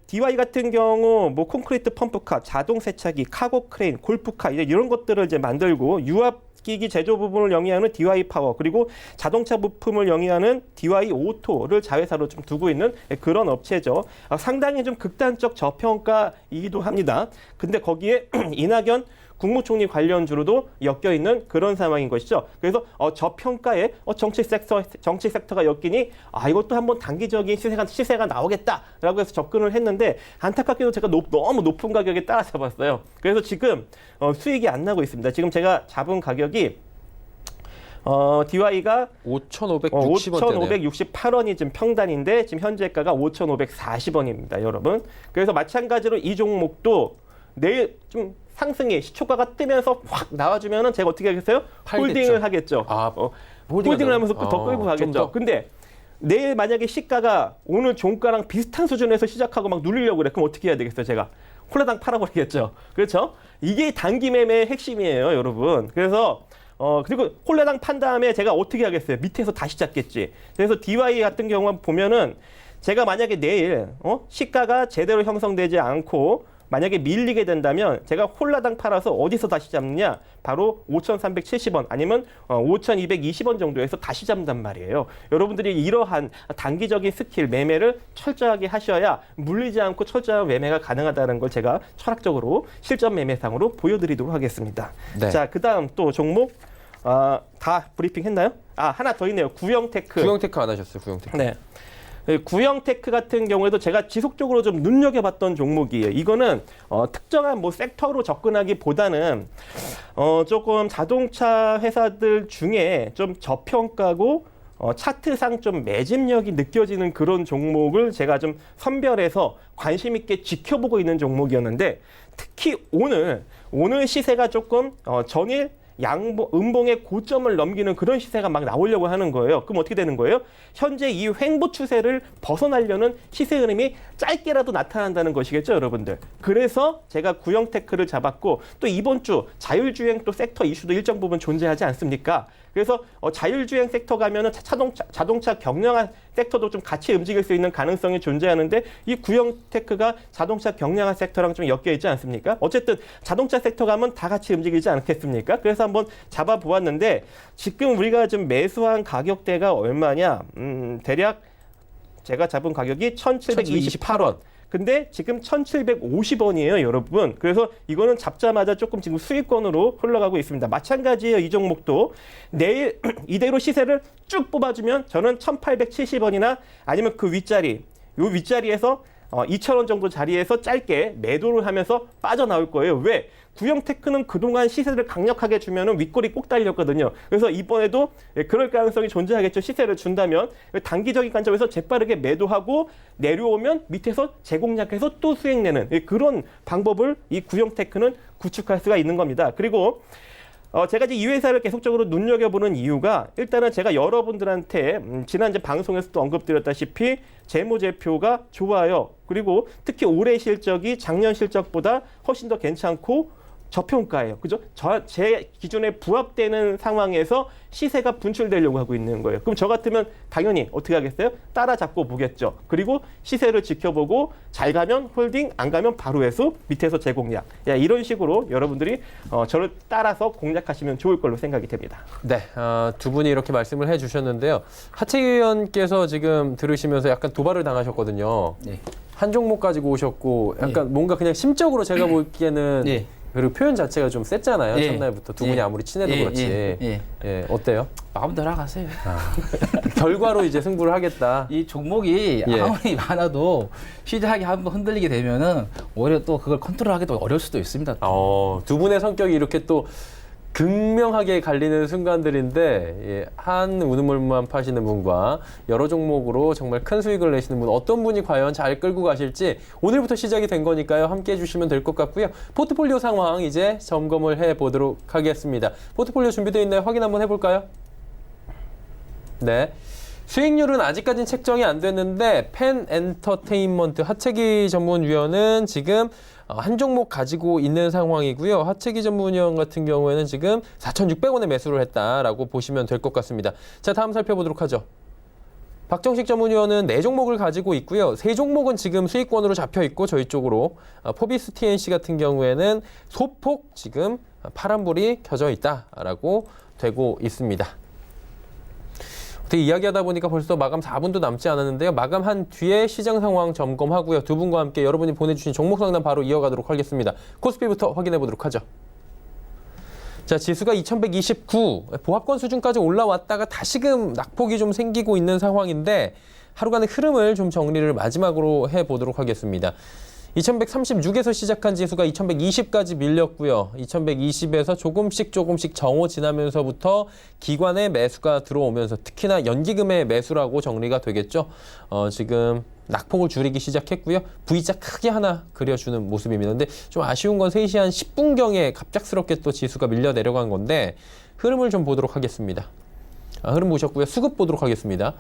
DY 같은 경우 뭐 콘크리트 펌프카, 자동 세차기, 카고 크레인, 골프카 이런 것들을 만들고 유압기기 제조 부분을 영위하는 DY 파워 그리고 자동차 부품을 영위하는 DY 오토를 자회사로 좀 두고 있는 그런 업체죠. 상당히 좀 극단적 저평가이기도 합니다. 근데 거기에 이낙연 국무총리 관련주로도 엮여 있는 그런 상황인 것이죠. 그래서 저평가에 정치 섹터가 엮이니 이것도 한번 단기적인 시세가 나오겠다라고 해서 접근을 했는데 안타깝게도 제가 너무 높은 가격에 따라잡았어요. 그래서 지금 수익이 안 나고 있습니다. 지금 제가 잡은 가격이 DY가 5,560원대네요. 5,568원이 지금 평단인데 지금 현재가가 5,540원입니다, 여러분. 그래서 마찬가지로 이 종목도 내일 좀 상승이 시초가가 뜨면서 확 나와주면은 제가 어떻게 하겠어요? 팔겠죠. 홀딩을 하겠죠. 홀딩을 하면서 더 끌고 가겠죠. 근데 내일 만약에 시가가 오늘 종가랑 비슷한 수준에서 시작하고 막 눌리려고 그래. 그럼 어떻게 해야 되겠어요, 제가? 홀라당 팔아버리겠죠. 그렇죠? 이게 단기 매매의 핵심이에요, 여러분. 그래서 그리고 홀라당 판 다음에 제가 어떻게 하겠어요? 밑에서 다시 잡겠지. 그래서 DY 같은 경우 보면은 제가 만약에 내일 시가가 제대로 형성되지 않고 만약에 밀리게 된다면 제가 홀라당 팔아서 어디서 다시 잡느냐? 바로 5,370원 아니면 5,220원 정도에서 다시 잡는단 말이에요. 여러분들이 이러한 단기적인 스킬 매매를 철저하게 하셔야 물리지 않고 철저한 매매가 가능하다는 걸 제가 철학적으로 실전 매매상으로 보여드리도록 하겠습니다. 네. 자, 그다음 또 종목 다 브리핑 했나요? 하나 더 있네요. 구형테크. 구형테크 안 하셨어요, 구형테크. 네. 구형테크 같은 경우에도 제가 지속적으로 좀 눈여겨봤던 종목이에요. 이거는 특정한 뭐 섹터로 접근하기보다는 조금 자동차 회사들 중에 좀 저평가고 차트상 좀 매집력이 느껴지는 그런 종목을 제가 좀 선별해서 관심 있게 지켜보고 있는 종목이었는데 특히 오늘 시세가 조금 전일 음봉의 고점을 넘기는 그런 시세가 막 나오려고 하는 거예요. 그럼 어떻게 되는 거예요? 현재 이 횡보 추세를 벗어나려는 시세 흐름이 짧게라도 나타난다는 것이겠죠, 여러분들. 그래서 제가 구형테크를 잡았고 또 이번 주 자율주행 또 섹터 이슈도 일정 부분 존재하지 않습니까? 그래서 자율주행 섹터 가면은 자동차 경량한 섹터도 좀 같이 움직일 수 있는 가능성이 존재하는데 이 구형테크가 자동차 경량한 섹터랑 좀 엮여 있지 않습니까? 어쨌든 자동차 sek터 가면 다 같이 움직이지 않겠습니까? 그래서 한번 잡아보았는데 지금 우리가 좀 매수한 가격대가 얼마냐? 대략 제가 잡은 가격이 1,728원. 근데 지금 1,750원이에요, 여러분. 그래서 이거는 잡자마자 조금 지금 수익권으로 흘러가고 있습니다. 마찬가지예요, 이 종목도. 내일 이대로 시세를 쭉 뽑아주면 저는 1,870원이나 아니면 그 윗자리, 요 윗자리에서 2,000원 정도 자리에서 짧게 매도를 하면서 빠져나올 거예요. 왜? 구형테크는 그동안 시세를 강력하게 주면은 윗골이 꼭 달렸거든요. 그래서 이번에도 그럴 가능성이 존재하겠죠. 시세를 준다면 단기적인 관점에서 재빠르게 매도하고 내려오면 밑에서 재공략해서 또 수익 내는 그런 방법을 이 구형테크는 구축할 수가 있는 겁니다. 그리고 제가 이제 이 회사를 계속적으로 눈여겨보는 이유가 일단은 제가 여러분들한테 지난 이제 방송에서도 언급드렸다시피 재무제표가 좋아요. 그리고 특히 올해 실적이 작년 실적보다 훨씬 더 괜찮고 저평가예요. 그죠? 제 기준에 부합되는 상황에서 시세가 분출되려고 하고 있는 거예요. 그럼 저 같으면 당연히 어떻게 하겠어요? 따라잡고 보겠죠. 그리고 시세를 지켜보고 잘 가면 홀딩, 안 가면 바로 회수, 밑에서 재공략. 이런 식으로 여러분들이 저를 따라서 공략하시면 좋을 걸로 생각이 됩니다. 네, 두 분이 이렇게 말씀을 해주셨는데요. 하채기 의원께서 지금 들으시면서 약간 도발을 당하셨거든요. 네. 한 종목 가지고 오셨고 약간 뭔가 그냥 심적으로 제가 보기에는 네. 그리고 표현 자체가 좀 셌잖아요. 예. 첫날부터 두 분이 예. 아무리 친해도 예. 그렇지. 예. 어때요? 마음대로 하세요. 결과로 이제 승부를 하겠다. 이 종목이 예. 아무리 많아도 시작이 한번 흔들리게 되면은 오히려 또 그걸 컨트롤하기도 어려울 수도 있습니다. 두 분의 성격이 이렇게 또 극명하게 갈리는 순간들인데 한 우물만 파시는 분과 여러 종목으로 정말 큰 수익을 내시는 분 어떤 분이 과연 잘 끌고 가실지 오늘부터 시작이 된 거니까요. 함께 해주시면 될 것 같고요. 포트폴리오 상황 이제 점검을 해보도록 하겠습니다. 포트폴리오 준비되어 있나요? 확인 한번 해볼까요? 네. 수익률은 아직까지는 책정이 안 됐는데 펜엔터테인먼트 하채기 전문위원은 지금 한 종목 가지고 있는 상황이고요. 하채기 전문위원 같은 경우에는 지금 4,600원에 매수를 했다라고 보시면 될 것 같습니다. 자, 다음 살펴보도록 하죠. 박정식 전문위원은 4종목을 가지고 있고요. 3종목은 지금 수익권으로 잡혀 있고 저희 쪽으로 포비스 TNC 같은 경우에는 소폭 지금 파란불이 켜져 있다라고 되고 있습니다. 어떻게 이야기하다 보니까 벌써 마감 4분도 남지 않았는데요. 마감한 뒤에 시장 상황 점검하고요. 두 분과 함께 여러분이 보내주신 종목 상담 바로 이어가도록 하겠습니다. 코스피부터 확인해 보도록 하죠. 자, 지수가 2129, 보합권 수준까지 올라왔다가 다시금 낙폭이 좀 생기고 있는 상황인데 하루간의 흐름을 좀 정리를 마지막으로 해보도록 하겠습니다. 2136에서 시작한 지수가 2120까지 밀렸고요. 2120에서 조금씩 정오 지나면서부터 기관의 매수가 들어오면서 특히나 연기금의 매수라고 정리가 되겠죠. 지금 낙폭을 줄이기 시작했고요. V자 크게 하나 그려주는 모습입니다. 근데 좀 아쉬운 건 3시 한 10분경에 갑작스럽게 또 지수가 밀려 내려간 건데 흐름을 좀 보도록 하겠습니다. 흐름 보셨고요. 수급 보도록 하겠습니다.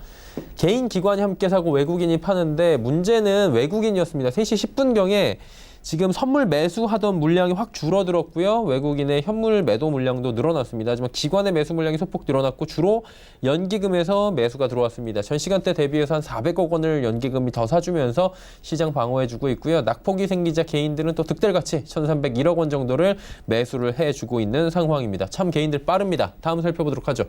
개인 기관이 함께 사고 외국인이 파는데 문제는 외국인이었습니다. 3시 10분경에 지금 선물 매수하던 물량이 확 줄어들었고요. 외국인의 현물 매도 물량도 늘어났습니다. 하지만 기관의 매수 물량이 소폭 늘어났고 주로 연기금에서 매수가 들어왔습니다. 전 시간대 대비해서 한 400억 원을 연기금이 더 사주면서 시장 방어해주고 있고요. 낙폭이 생기자 개인들은 또 득달같이 1,301억 원 정도를 매수를 해주고 있는 상황입니다. 참 개인들 빠릅니다. 다음 살펴보도록 하죠.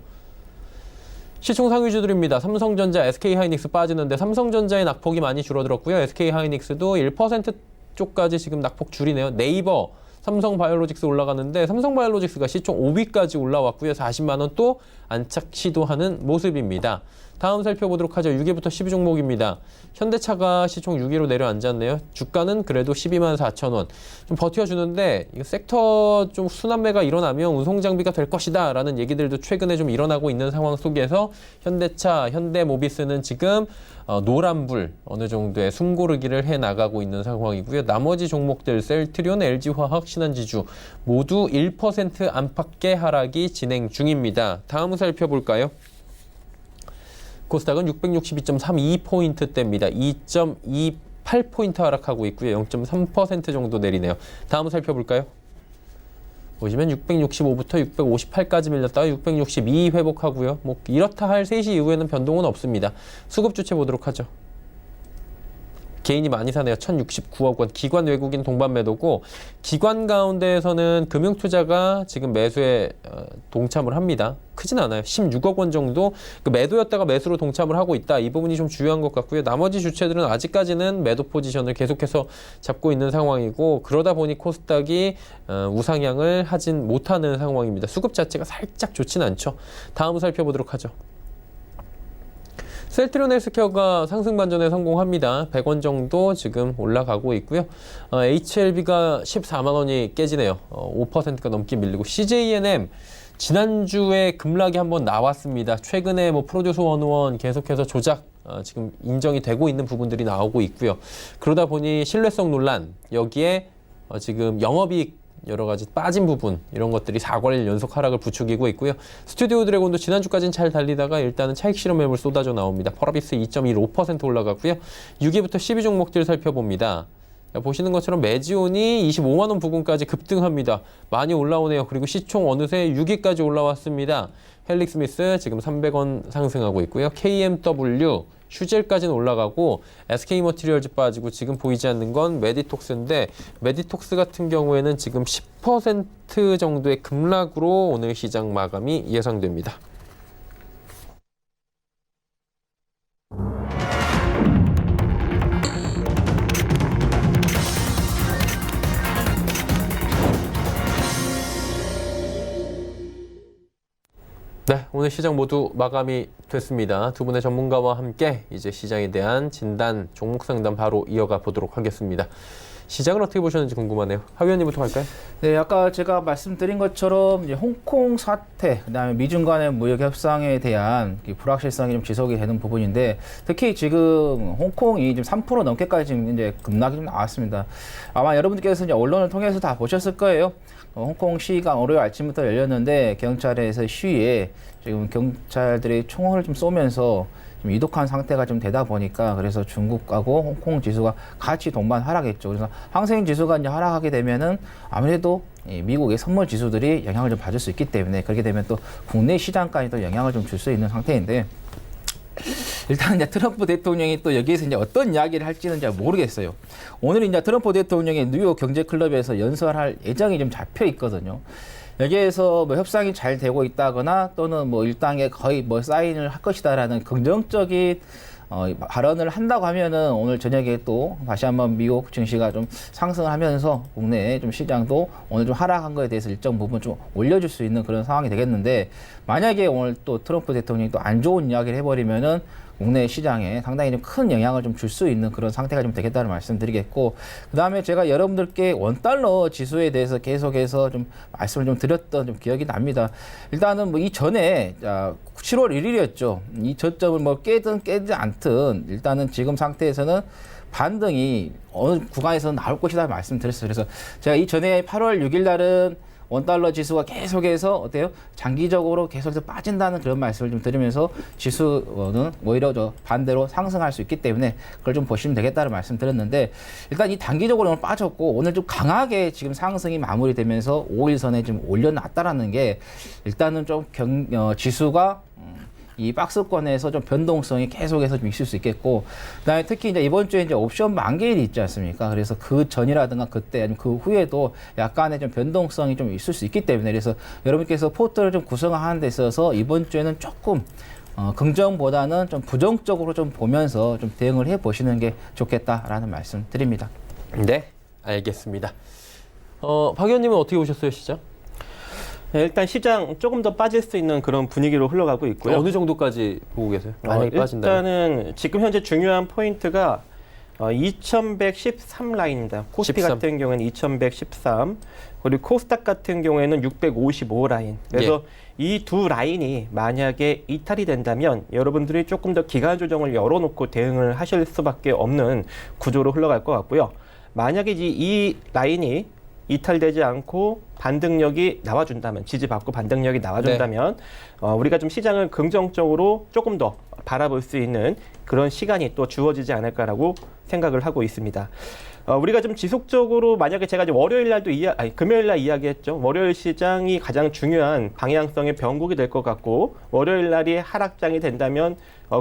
시총 상위주들입니다. 삼성전자, SK하이닉스 빠지는데 삼성전자의 낙폭이 많이 줄어들었고요. SK하이닉스도 1% 쪽까지 지금 낙폭 줄이네요. 네이버, 삼성바이오로직스 올라가는데 삼성바이오로직스가 시총 5위까지 올라왔고요. 40만 원 또 안착 시도하는 모습입니다. 다음 살펴보도록 하죠. 6위부터 10위 종목입니다. 현대차가 시총 6위로 내려앉았네요. 주가는 그래도 12만 4천 원. 좀 버텨주는데 이 섹터 좀 순환매가 일어나면 운송장비가 될 것이다 라는 얘기들도 최근에 좀 일어나고 있는 상황 속에서 현대차, 현대모비스는 지금 노란불 어느 정도의 숨고르기를 해나가고 있는 상황이고요. 나머지 종목들 셀트리온, LG화학, 신한지주 모두 1% 안팎의 하락이 진행 중입니다. 다음 살펴볼까요? 코스닥은 662.32포인트대입니다. 2.28포인트 하락하고 있고요. 0.3% 정도 내리네요. 다음 살펴볼까요? 보시면 665부터 658까지 밀렸다가 662 회복하고요. 뭐 이렇다 할 3시 이후에는 변동은 없습니다. 수급 주체 보도록 하죠. 개인이 많이 사네요. 1,069억 원. 기관 외국인 동반 매도고 기관 가운데에서는 금융투자가 지금 매수에 동참을 합니다. 크진 않아요. 16억 원 정도 그 매도였다가 매수로 동참을 하고 있다. 이 부분이 좀 중요한 것 같고요. 나머지 주체들은 아직까지는 매도 포지션을 계속해서 잡고 있는 상황이고 그러다 보니 코스닥이 우상향을 하진 못하는 상황입니다. 수급 자체가 살짝 좋진 않죠. 다음 살펴보도록 하죠. 셀트리온 헬스케어가 상승 반전에 성공합니다. 100원 정도 지금 올라가고 있고요. HLB가 14만 원이 깨지네요. 5%가 넘게 밀리고 CJNM 지난주에 급락이 한번 나왔습니다. 최근에 뭐 프로듀스 101 계속해서 조작 지금 인정이 되고 있는 부분들이 나오고 있고요. 그러다 보니 신뢰성 논란 여기에 지금 영업이익 여러 가지 빠진 부분 이런 것들이 4거래일 연속 하락을 부추기고 있고요. 스튜디오 드래곤도 지난주까지는 잘 달리다가 일단은 차익 실현 매물 쏟아져 나옵니다. 펄어비스 2.15% 올라갔고요. 6위부터 10위 종목들 살펴봅니다. 보시는 것처럼 매지온이 25만 원 부근까지 급등합니다. 많이 올라오네요. 그리고 시총 어느새 6위까지 올라왔습니다. 헬릭스미스 지금 300원 상승하고 있고요. KMW 휴젤까지는 올라가고 SK머티리얼즈 빠지고 지금 보이지 않는 건 메디톡스인데 메디톡스 같은 경우에는 지금 10% 정도의 급락으로 오늘 시장 마감이 예상됩니다. 네, 오늘 시장 모두 마감이 됐습니다. 두 분의 전문가와 함께 이제 시장에 대한 진단, 종목 상담 바로 이어가 보도록 하겠습니다. 시장을 어떻게 보셨는지 궁금하네요. 하 위원님부터 갈까요? 네, 아까 제가 말씀드린 것처럼 이제 홍콩 사태, 그다음에 미중 간의 무역 협상에 대한 불확실성이 좀 지속이 되는 부분인데 특히 지금 홍콩이 지금 3% 넘게까지 지금 이제 급락이 좀 나왔습니다. 아마 여러분들께서 이제 언론을 통해서 다 보셨을 거예요. 홍콩 시위가 월요일 아침부터 열렸는데 경찰에서 시위에 지금 경찰들이 총을 좀 쏘면서 좀 이독한 상태가 좀 되다 보니까 그래서 중국하고 홍콩 지수가 같이 동반 하락했죠. 그래서 항생 지수가 이제 하락하게 되면은 아무래도 이 미국의 선물 지수들이 영향을 좀 받을 수 있기 때문에 그렇게 되면 또 국내 시장까지도 영향을 좀 줄 수 있는 상태인데 일단 이제 트럼프 대통령이 또 여기에서 이제 어떤 이야기를 할지는 잘 모르겠어요. 오늘 이제 트럼프 대통령이 뉴욕 경제클럽에서 연설할 예정이 좀 잡혀 있거든요. 여기에서 뭐 협상이 잘 되고 있다거나 또는 뭐 일당에 거의 뭐 사인을 할 것이다라는 긍정적인 발언을 한다고 하면은 오늘 저녁에 또 다시 한번 미국 증시가 좀 상승을 하면서 국내 좀 시장도 오늘 좀 하락한 거에 대해서 일정 부분 좀 올려줄 수 있는 그런 상황이 되겠는데 만약에 오늘 또 트럼프 대통령이 또 안 좋은 이야기를 해버리면은 국내 시장에 상당히 좀 큰 영향을 좀 줄 수 있는 그런 상태가 좀 되겠다는 말씀드리겠고, 그다음에 제가 여러분들께 원달러 지수에 대해서 계속해서 좀 말씀을 좀 드렸던 좀 기억이 납니다. 일단은 뭐 이전에 7월 1일이었죠. 이 저점을 뭐 깨든 깨지 않든 일단은 지금 상태에서는 반등이 어느 구간에서 나올 것이다 말씀드렸어요. 그래서 제가 이전에 8월 6일 날은 원달러 지수가 계속해서 어때요? 장기적으로 계속해서 빠진다는 그런 말씀을 좀 드리면서 지수는 오히려 반대로 상승할 수 있기 때문에 그걸 좀 보시면 되겠다는 말씀 드렸는데, 일단 이 단기적으로는 빠졌고 오늘 좀 강하게 지금 상승이 마무리되면서 5일선에 좀 올려놨다라는 게 일단은 좀 지수가 이 박스권에서 좀 변동성이 계속해서 좀 있을 수 있겠고, 그다음에 특히 이제 이번 주에 이제 옵션 만기일이 있지 않습니까? 그래서 그 전이라든가 그때 아니면 그 후에도 약간의 좀 변동성이 좀 있을 수 있기 때문에, 그래서 여러분께서 포트를 좀 구성하는 데 있어서 이번 주에는 조금 긍정보다는 좀 부정적으로 좀 보면서 좀 대응을 해 보시는 게 좋겠다라는 말씀 드립니다. 네, 알겠습니다. 박 의원님은 어떻게 보셨어요, 시장? 네, 일단 시장 조금 더 빠질 수 있는 그런 분위기로 흘러가고 있고요. 어느 정도까지 보고 계세요? 만약에 빠진다면? 일단은 지금 현재 중요한 포인트가 2113 라인입니다. 코스피 13. 같은 경우에는 2113, 그리고 코스닥 같은 경우에는 655 라인. 그래서 이 두 라인이 만약에 이탈이 된다면 여러분들이 조금 더 기간 조정을 열어놓고 대응을 하실 수밖에 없는 구조로 흘러갈 것 같고요. 만약에 이 라인이 이탈되지 않고 반등력이 나와준다면, 지지받고 반등력이 나와준다면 우리가 좀 시장을 긍정적으로 조금 더 바라볼 수 있는 그런 시간이 또 주어지지 않을까라고 생각을 하고 있습니다. 우리가 좀 지속적으로, 만약에 제가 이제 월요일 날도 금요일 날 이야기했죠. 월요일 시장이 가장 중요한 방향성의 변곡이 될 것 같고, 월요일 날이 하락장이 된다면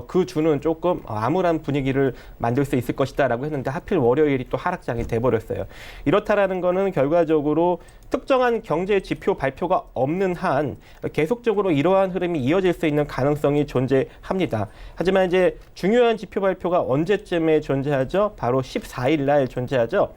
그 주는 조금 암울한 분위기를 만들 수 있을 것이다라고 했는데 하필 월요일이 또 하락장이 돼버렸어요. 이렇다라는 거는 결과적으로 특정한 경제 지표 발표가 없는 한 계속적으로 이러한 흐름이 이어질 수 있는 가능성이 존재합니다. 하지만 이제 중요한 지표 발표가 언제쯤에 존재하죠? 바로 14일 날 존재하죠.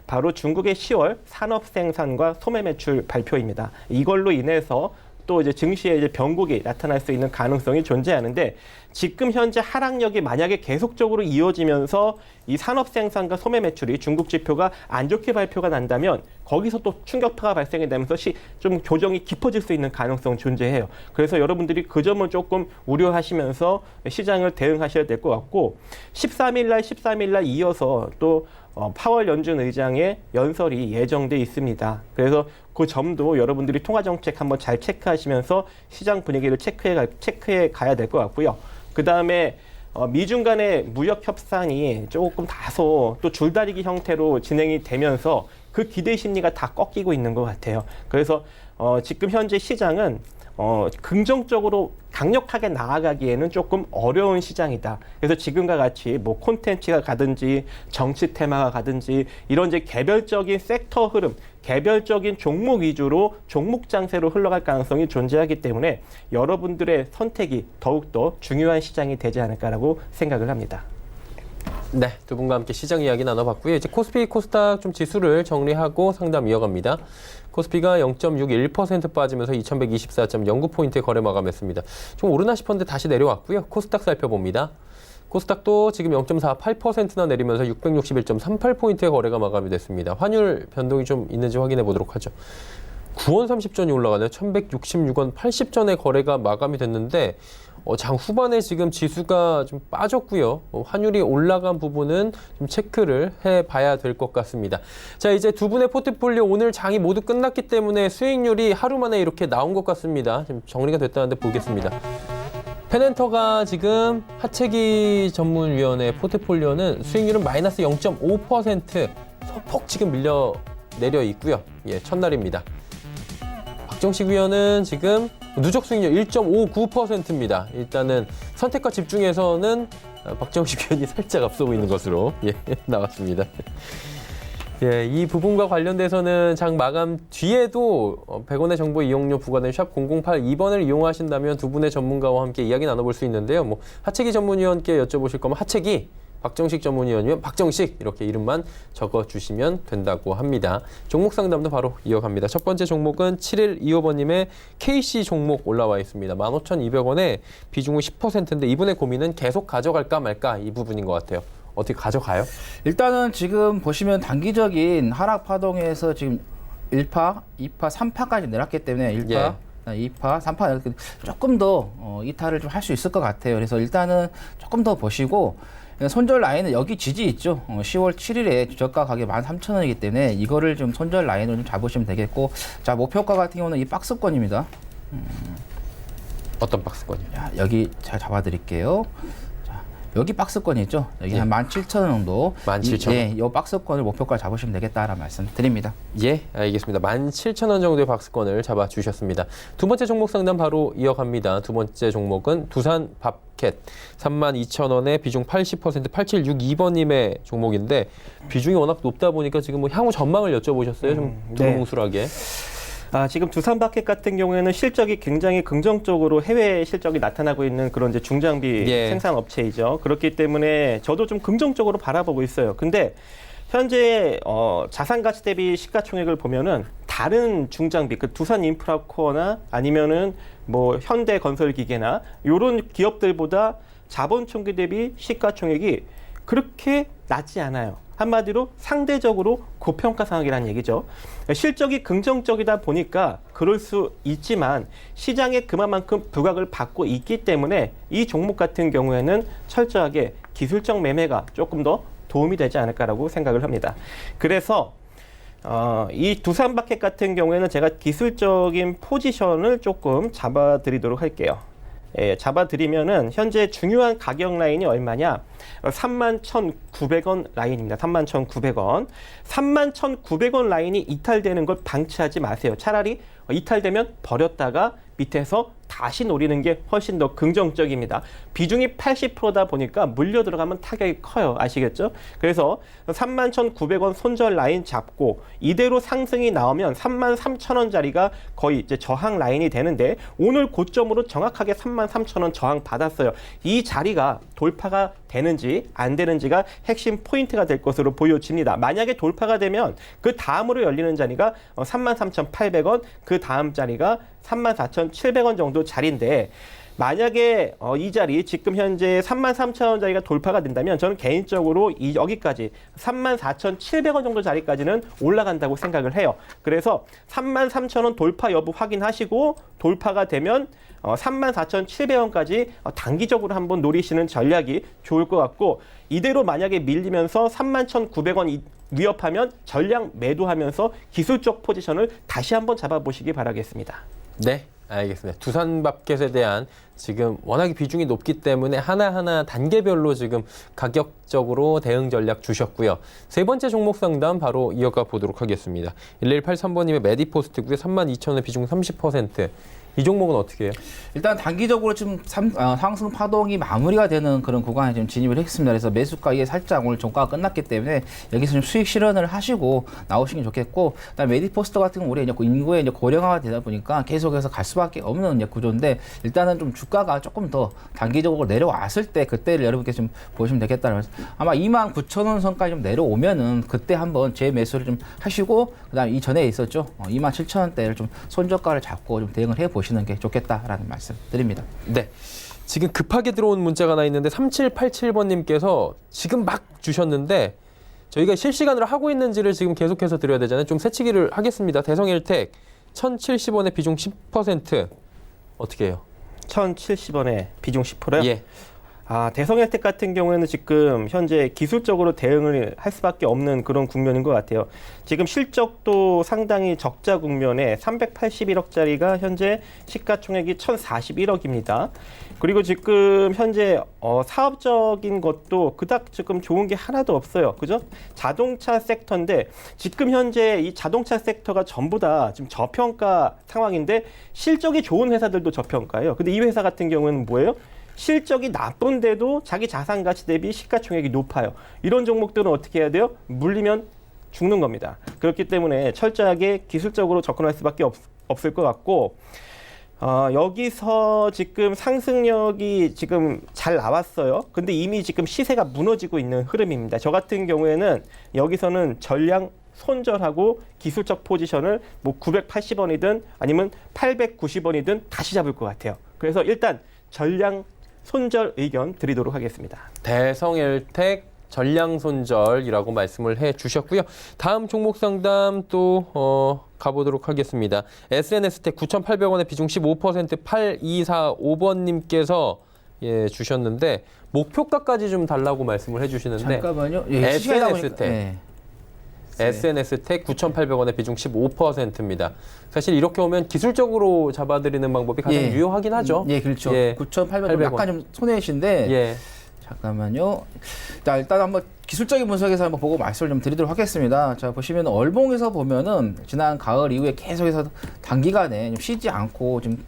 바로 중국의 10월 산업 생산과 소매 매출 발표입니다. 이걸로 인해서 또 이제 증시에 이제 변곡이 나타날 수 있는 가능성이 존재하는데, 지금 현재 하락력이 만약에 계속적으로 이어지면서 이 산업 생산과 소매 매출이 중국 지표가 안 좋게 발표가 난다면 거기서 또 충격파가 발생이 되면서 좀 조정이 깊어질 수 있는 가능성 존재해요. 그래서 여러분들이 그 점을 조금 우려하시면서 시장을 대응하셔야 될 것 같고, 13일 날 이어서 또 파월 연준 의장의 연설이 예정돼 있습니다. 그래서 그 점도 여러분들이 통화정책 한번 잘 체크하시면서 시장 분위기를 체크해 가야 될 것 같고요. 그 다음에 미중 간의 무역 협상이 조금 다소 또 줄다리기 형태로 진행이 되면서 그 기대 심리가 다 꺾이고 있는 것 같아요. 그래서 지금 현재 시장은 긍정적으로 강력하게 나아가기에는 조금 어려운 시장이다. 그래서 지금과 같이 뭐 콘텐츠가 가든지 정치 테마가 가든지 이런 이제 개별적인 섹터 흐름, 개별적인 종목 위주로 종목 장세로 흘러갈 가능성이 존재하기 때문에 여러분들의 선택이 더욱더 중요한 시장이 되지 않을까라고 생각을 합니다. 네, 두 분과 함께 시장 이야기 나눠봤고요. 이제 코스피, 코스닥 좀 지수를 정리하고 상담 이어갑니다. 코스피가 0.61% 빠지면서 2124.09포인트에 거래 마감했습니다. 좀 오르나 싶었는데 다시 내려왔고요. 코스닥 살펴봅니다. 코스닥도 지금 0.48%나 내리면서 661.38포인트의 거래가 마감이 됐습니다. 환율 변동이 좀 있는지 확인해 보도록 하죠. 9원 30전이 올라가네요. 1166원 80전에 거래가 마감이 됐는데 장 후반에 지금 지수가 좀 빠졌고요. 환율이 올라간 부분은 좀 체크를 해봐야 될 것 같습니다. 자, 이제 두 분의 포트폴리오 오늘 장이 모두 끝났기 때문에 수익률이 하루 만에 이렇게 나온 것 같습니다. 지금 정리가 됐다는데 보겠습니다. 페넨터가 지금 하체기 전문위원회 포트폴리오는 수익률은 마이너스 0.5% 소폭 지금 내려 있고요. 예, 첫날입니다. 박정식 위원은 지금 누적 수익률 1.59%입니다. 일단은 선택과 집중에서는 박정식 위원이 살짝 앞서 보이는 것으로 나왔습니다. 예, 이 부분과 관련돼서는 장 마감 뒤에도 100원의 정보 이용료 부과된 샵 0082번을 이용하신다면 두 분의 전문가와 함께 이야기 나눠볼 수 있는데요. 뭐 하체기 전문위원께 여쭤보실 거면 하체기 박정식 전문위원이면 박정식 이렇게 이름만 적어주시면 된다고 합니다. 종목 상담도 바로 이어갑니다. 첫 번째 종목은 7125번님의 KC 종목 올라와 있습니다. 15,200원에 비중은 10%인데 이분의 고민은 계속 가져갈까 말까 이 부분인 것 같아요. 어떻게 가져가요? 일단은 지금 보시면 단기적인 하락 파동에서 지금 1파, 2파, 3파까지 내렸기 때문에 1파, 2파, 3파 이렇게 조금 더 이탈을 좀 할 수 있을 것 같아요. 그래서 일단은 조금 더 보시고 손절 라인은 여기 지지 있죠. 10월 7일에 저가 가격 13,000원이기 때문에 이거를 좀 손절 라인으로 좀 잡으시면 되겠고, 자 목표가 같은 경우는 이 박스권입니다. 어떤 박스권이요? 자, 여기 잘 잡아드릴게요. 자, 여기 박스권이 있죠. 여기 예. 한 17,000원 정도. 17,000원. 예, 이 박스권을 목표가 잡으시면 되겠다라는 말씀 드립니다. 예, 알겠습니다. 17,000원 정도의 박스권을 잡아주셨습니다. 두 번째 종목 상담 바로 이어갑니다. 두 번째 종목은 두산 밥캣 32,000원에 비중 80% 8762번님의 종목인데 비중이 워낙 높다 보니까 지금 뭐 향후 전망을 여쭤보셨어요. 좀 네. 두루뭉술하게. 지금 두산바켓 같은 경우에는 실적이 굉장히 긍정적으로 해외 실적이 나타나고 있는 그런 이제 중장비 예. 생산 업체이죠. 그렇기 때문에 저도 좀 긍정적으로 바라보고 있어요. 근데 현재 자산 가치 대비 시가총액을 보면은 다른 중장비, 그 두산 인프라코어나 아니면은 뭐 현대건설기계나 이런 기업들보다 자본 총기 대비 시가총액이 그렇게 낮지 않아요. 한마디로 상대적으로 고평가 상황이라는 얘기죠. 실적이 긍정적이다 보니까 그럴 수 있지만 시장에 그만큼 부각을 받고 있기 때문에 이 종목 같은 경우에는 철저하게 기술적 매매가 조금 더 도움이 되지 않을까라고 생각을 합니다. 그래서 이 두산바켓 같은 경우에는 제가 기술적인 포지션을 조금 잡아드리도록 할게요. 예, 잡아드리면은 현재 중요한 가격 라인이 얼마냐? 31,900원 라인입니다. 31,900원. 31,900원 라인이 이탈되는 걸 방치하지 마세요. 차라리 이탈되면 버렸다가 밑에서 다시 노리는 게 훨씬 더 긍정적입니다. 비중이 80%다 보니까 물려 들어가면 타격이 커요. 아시겠죠? 그래서 31,900원 손절 라인 잡고 이대로 상승이 나오면 33,000원짜리가 거의 이제 저항 라인이 되는데 오늘 고점으로 정확하게 33,000원 저항 받았어요. 이 자리가 돌파가 되는지 안 되는지가 핵심 포인트가 될 것으로 보여집니다. 만약에 돌파가 되면 그 다음으로 열리는 자리가 33,800원, 그 다음 자리가 34,700원 정도 자리인데 만약에 이 자리 지금 현재 33,000원짜리가 돌파가 된다면 저는 개인적으로 여기까지 34,700원 정도 자리까지는 올라간다고 생각을 해요. 그래서 33,000원 돌파 여부 확인하시고 돌파가 되면 34,700원까지 단기적으로 한번 노리시는 전략이 좋을 것 같고 이대로 만약에 밀리면서 31,900원 위협하면 전량 매도하면서 기술적 포지션을 다시 한번 잡아보시기 바라겠습니다. 네, 알겠습니다. 두산밥켓에 대한 지금 워낙에 비중이 높기 때문에 하나하나 단계별로 지금 가격적으로 대응 전략 주셨고요. 세 번째 종목 상담 바로 이어가 보도록 하겠습니다. 1183번님의 메디포스트고요. 32,000원의 비중 30%. 이 종목은 어떻게 해요? 일단 단기적으로 지금 상승 파동이 마무리가 되는 그런 구간에 지금 진입을 했습니다. 그래서 매수가에 살짝 오늘 종가가 끝났기 때문에 여기서 좀 수익 실현을 하시고 나오시는 게 좋겠고, 그다음에 메디포스트 같은 경우 우리 이제 인구의 이제 고령화가 되다 보니까 계속해서 갈 수밖에 없는 이제 구조인데 일단은 좀 주가가 조금 더 단기적으로 내려왔을 때 그때를 여러분께 좀 보시면 되겠다는 말씀. 아마 29,000원 선까지 좀 내려오면은 그때 한번 재매수를 좀 하시고 그다음에 이전에 있었죠. 27,000원대를 좀 손저가를 잡고 좀 대응을 해 보시는 게 좋겠다라는 말씀 드립니다. 네. 지금 급하게 들어온 문자가 하나 있는데 3787번님께서 지금 막 주셨는데 저희가 실시간으로 하고 있는지를 지금 계속해서 드려야 되잖아요. 좀 새치기를 하겠습니다. 대성일텍 1,070원에 비중 10% 어떻게 해요? 1,070원에 비중 10%요? 예. 대성혜택 같은 경우에는 지금 현재 기술적으로 대응을 할 수밖에 없는 그런 국면인 것 같아요. 지금 실적도 상당히 적자 국면에 381억짜리가 현재 시가총액이 1,041억입니다. 그리고 지금 현재 사업적인 것도 그닥 지금 좋은 게 하나도 없어요. 그죠? 자동차 섹터인데 지금 현재 이 자동차 섹터가 전부 다 지금 저평가 상황인데 실적이 좋은 회사들도 저평가예요. 근데 이 회사 같은 경우는 뭐예요? 실적이 나쁜데도 자기 자산 가치 대비 시가총액이 높아요. 이런 종목들은 어떻게 해야 돼요? 물리면 죽는 겁니다. 그렇기 때문에 철저하게 기술적으로 접근할 수밖에 없을 것 같고 여기서 지금 상승력이 지금 잘 나왔어요. 근데 이미 지금 시세가 무너지고 있는 흐름입니다. 저 같은 경우에는 여기서는 전량 손절하고 기술적 포지션을 뭐 980원이든 아니면 890원이든 다시 잡을 것 같아요. 그래서 일단 전량 손절 의견 드리도록 하겠습니다. 대성엘텍 전량 손절이라고 말씀을 해 주셨고요. 다음 종목 상담 또 가보도록 하겠습니다. SNS텍 9,800원에 비중 15% 8245번님께서 예, 주셨는데 목표가까지 좀 달라고 말씀을 해주시는데 잠깐만요. 예, 시간이 SNS텍 네. SNS텍 9,800원에 비중 15%입니다. 사실 이렇게 오면 기술적으로 잡아드리는 방법이 가장 예. 유효하긴 하죠. 예, 그렇죠. 예. 9,800원 약간 좀 손해이신데 예. 잠깐만요. 자, 일단 한번 기술적인 분석에서 한번 보고 말씀을 좀 드리도록 하겠습니다. 자, 보시면 얼봉에서 보면은 지난 가을 이후에 계속해서 단기간에 좀 쉬지 않고 좀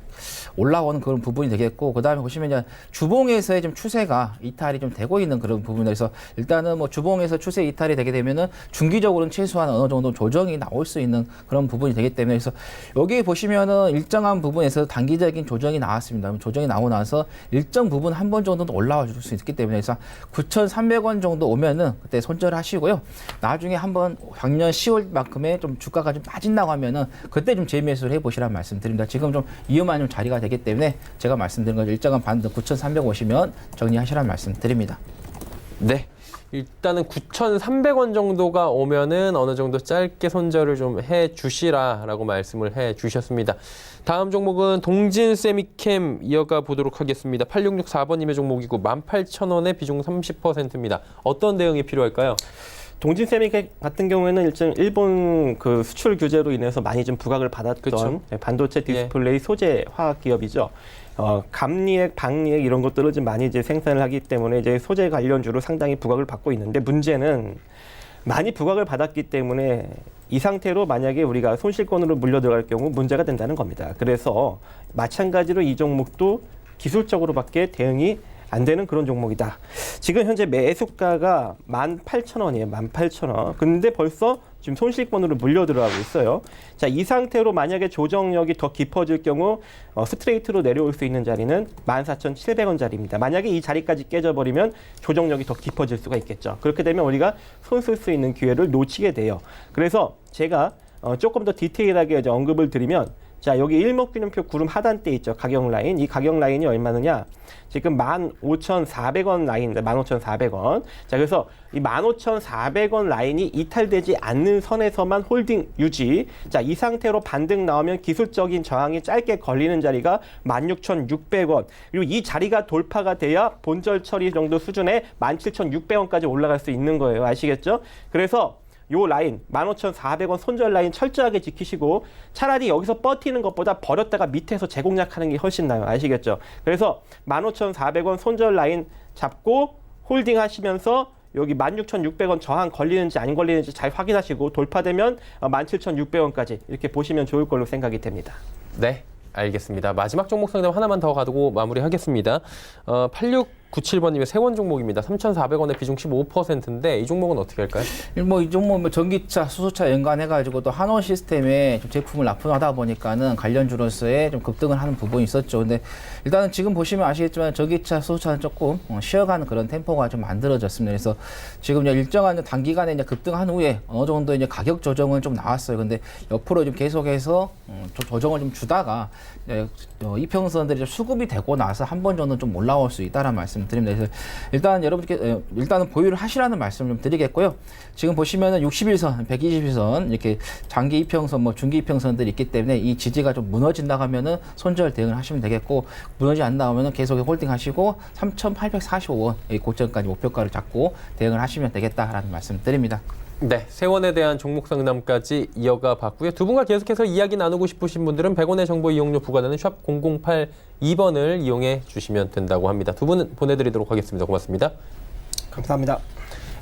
올라오는 그런 부분이 되겠고, 그 다음에 보시면 이제 주봉에서의 좀 추세가 이탈이 좀 되고 있는 그런 부분에서 일단은 뭐 주봉에서 추세 이탈이 되게 되면은 중기적으로는 최소한 어느 정도 조정이 나올 수 있는 그런 부분이 되기 때문에 그래서 여기 보시면은 일정한 부분에서 단기적인 조정이 나왔습니다. 조정이 나오고 나서 일정 부분 한 번 정도는 올라와 줄 수 있기 때문에 그래서 9,300원 정도 오면은 그때 손절하시고요. 나중에 한번 작년 10월만큼의 좀 주가가 좀 빠진다고 하면은 그때 좀 재매수를 해보시라는 말씀드립니다. 지금 좀 위험한 좀 자리가 되기 때문에 제가 말씀드린 건 일정한 반등 9,300 오시면 정리하시라는 말씀드립니다. 네. 일단은 9,300원 정도가 오면은 어느 정도 짧게 손절을 좀 해 주시라라고 말씀을 해 주셨습니다. 다음 종목은 동진 세미캠 이어가 보도록 하겠습니다. 8664번님의 종목이고 18,000원에 비중 30%입니다. 어떤 대응이 필요할까요? 동진세미 같은 경우에는 일본 그 수출 규제로 인해서 많이 좀 부각을 받았던 그쵸. 반도체 디스플레이 소재 화학 기업이죠. 감리액, 박리액 이런 것들을 좀 많이 이제 생산을 하기 때문에 이제 소재 관련주로 상당히 부각을 받고 있는데 문제는 많이 부각을 받았기 때문에 이 상태로 만약에 우리가 손실권으로 물려 들어갈 경우 문제가 된다는 겁니다. 그래서 마찬가지로 이 종목도 기술적으로밖에 대응이 안 되는 그런 종목이다. 지금 현재 매수가가 18,000원이에요. 18,000원. 근데 벌써 지금 손실권으로 물려 들어가고 있어요. 자, 이 상태로 만약에 조정력이 더 깊어질 경우 스트레이트로 내려올 수 있는 자리는 14,700원짜리입니다. 만약에 이 자리까지 깨져버리면 조정력이 더 깊어질 수가 있겠죠. 그렇게 되면 우리가 손 쓸 수 있는 기회를 놓치게 돼요. 그래서 제가 조금 더 디테일하게 이제 언급을 드리면 자, 여기 일목균형표 구름 하단대 있죠. 가격 라인. 이 가격 라인이 얼마느냐? 지금 15,400원 라인입니다. 15,400원. 자, 그래서 이 15,400원 라인이 이탈되지 않는 선에서만 홀딩 유지. 자, 이 상태로 반등 나오면 기술적인 저항이 짧게 걸리는 자리가 16,600원. 그리고 이 자리가 돌파가 돼야 본절 처리 정도 수준의 17,600원까지 올라갈 수 있는 거예요. 아시겠죠? 그래서 요 라인 15,400원 손절 라인 철저하게 지키시고 차라리 여기서 버티는 것보다 버렸다가 밑에서 재공략하는 게 훨씬 나아요. 아시겠죠? 그래서 15,400원 손절 라인 잡고 홀딩 하시면서 여기 16,600원 저항 걸리는지 안 걸리는지 잘 확인하시고 돌파되면 17,600원까지 이렇게 보시면 좋을 걸로 생각이 됩니다. 네. 알겠습니다. 마지막 종목 상담 하나만 더 가두고 마무리하겠습니다. 8697번님의 세원 종목입니다. 3,400원에 비중 15%인데 이 종목은 어떻게 할까요? 뭐 이 종목 뭐 전기차, 수소차 연관해가지고 또 한원 시스템에 좀 제품을 납품하다 보니까는 관련주로서의 좀 급등을 하는 부분이 있었죠. 근데 일단은 지금 보시면 아시겠지만 전기차, 수소차는 조금 쉬어가는 그런 템포가 좀 만들어졌습니다. 그래서 지금 이제 일정한 단기간에 이제 급등한 후에 어느 정도 이제 가격 조정은 좀 나왔어요. 근데 옆으로 좀 계속해서 조정을 좀 주다가 이평선들이 수급이 되고 나서 한 번 정도 좀 올라올 수 있다는 말씀드립니다. 그래서 일단 여러분께 일단은 보유를 하시라는 말씀 좀 드리겠고요. 지금 보시면은 61선, 120선 이렇게 장기 이평선, 뭐 중기 이평선들이 있기 때문에 이 지지가 좀 무너진다 하면은 손절 대응을 하시면 되겠고 무너지지 않다 하면은 계속 홀딩하시고 3,845원 고점까지 목표가를 잡고 대응을 하시면 되겠다라는 말씀드립니다. 네, 세원에 대한 종목 상담까지 이어가 봤고요. 두 분과 계속해서 이야기 나누고 싶으신 분들은 100원의 정보 이용료 부과되는 샵 0082번을 이용해 주시면 된다고 합니다. 두 분 보내드리도록 하겠습니다. 고맙습니다. 감사합니다.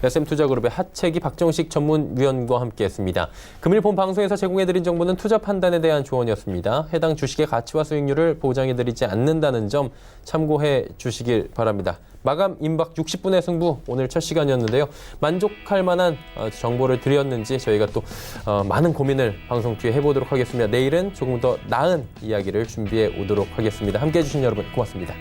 SM투자그룹의 하채기 박정식 전문위원과 함께했습니다. 금일 본 방송에서 제공해드린 정보는 투자 판단에 대한 조언이었습니다. 해당 주식의 가치와 수익률을 보장해드리지 않는다는 점 참고해 주시길 바랍니다. 마감 임박 60분의 승부 오늘 첫 시간이었는데요. 만족할 만한 정보를 드렸는지 저희가 또 많은 고민을 방송 뒤에 해보도록 하겠습니다. 내일은 조금 더 나은 이야기를 준비해 오도록 하겠습니다. 함께해 주신 여러분 고맙습니다.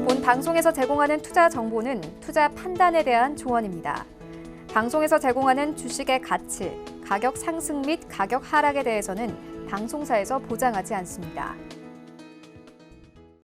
본 방송에서 제공하는 투자 정보는 투자 판단에 대한 조언입니다. 방송에서 제공하는 주식의 가치, 가격 상승 및 가격 하락에 대해서는 방송사에서 보장하지 않습니다.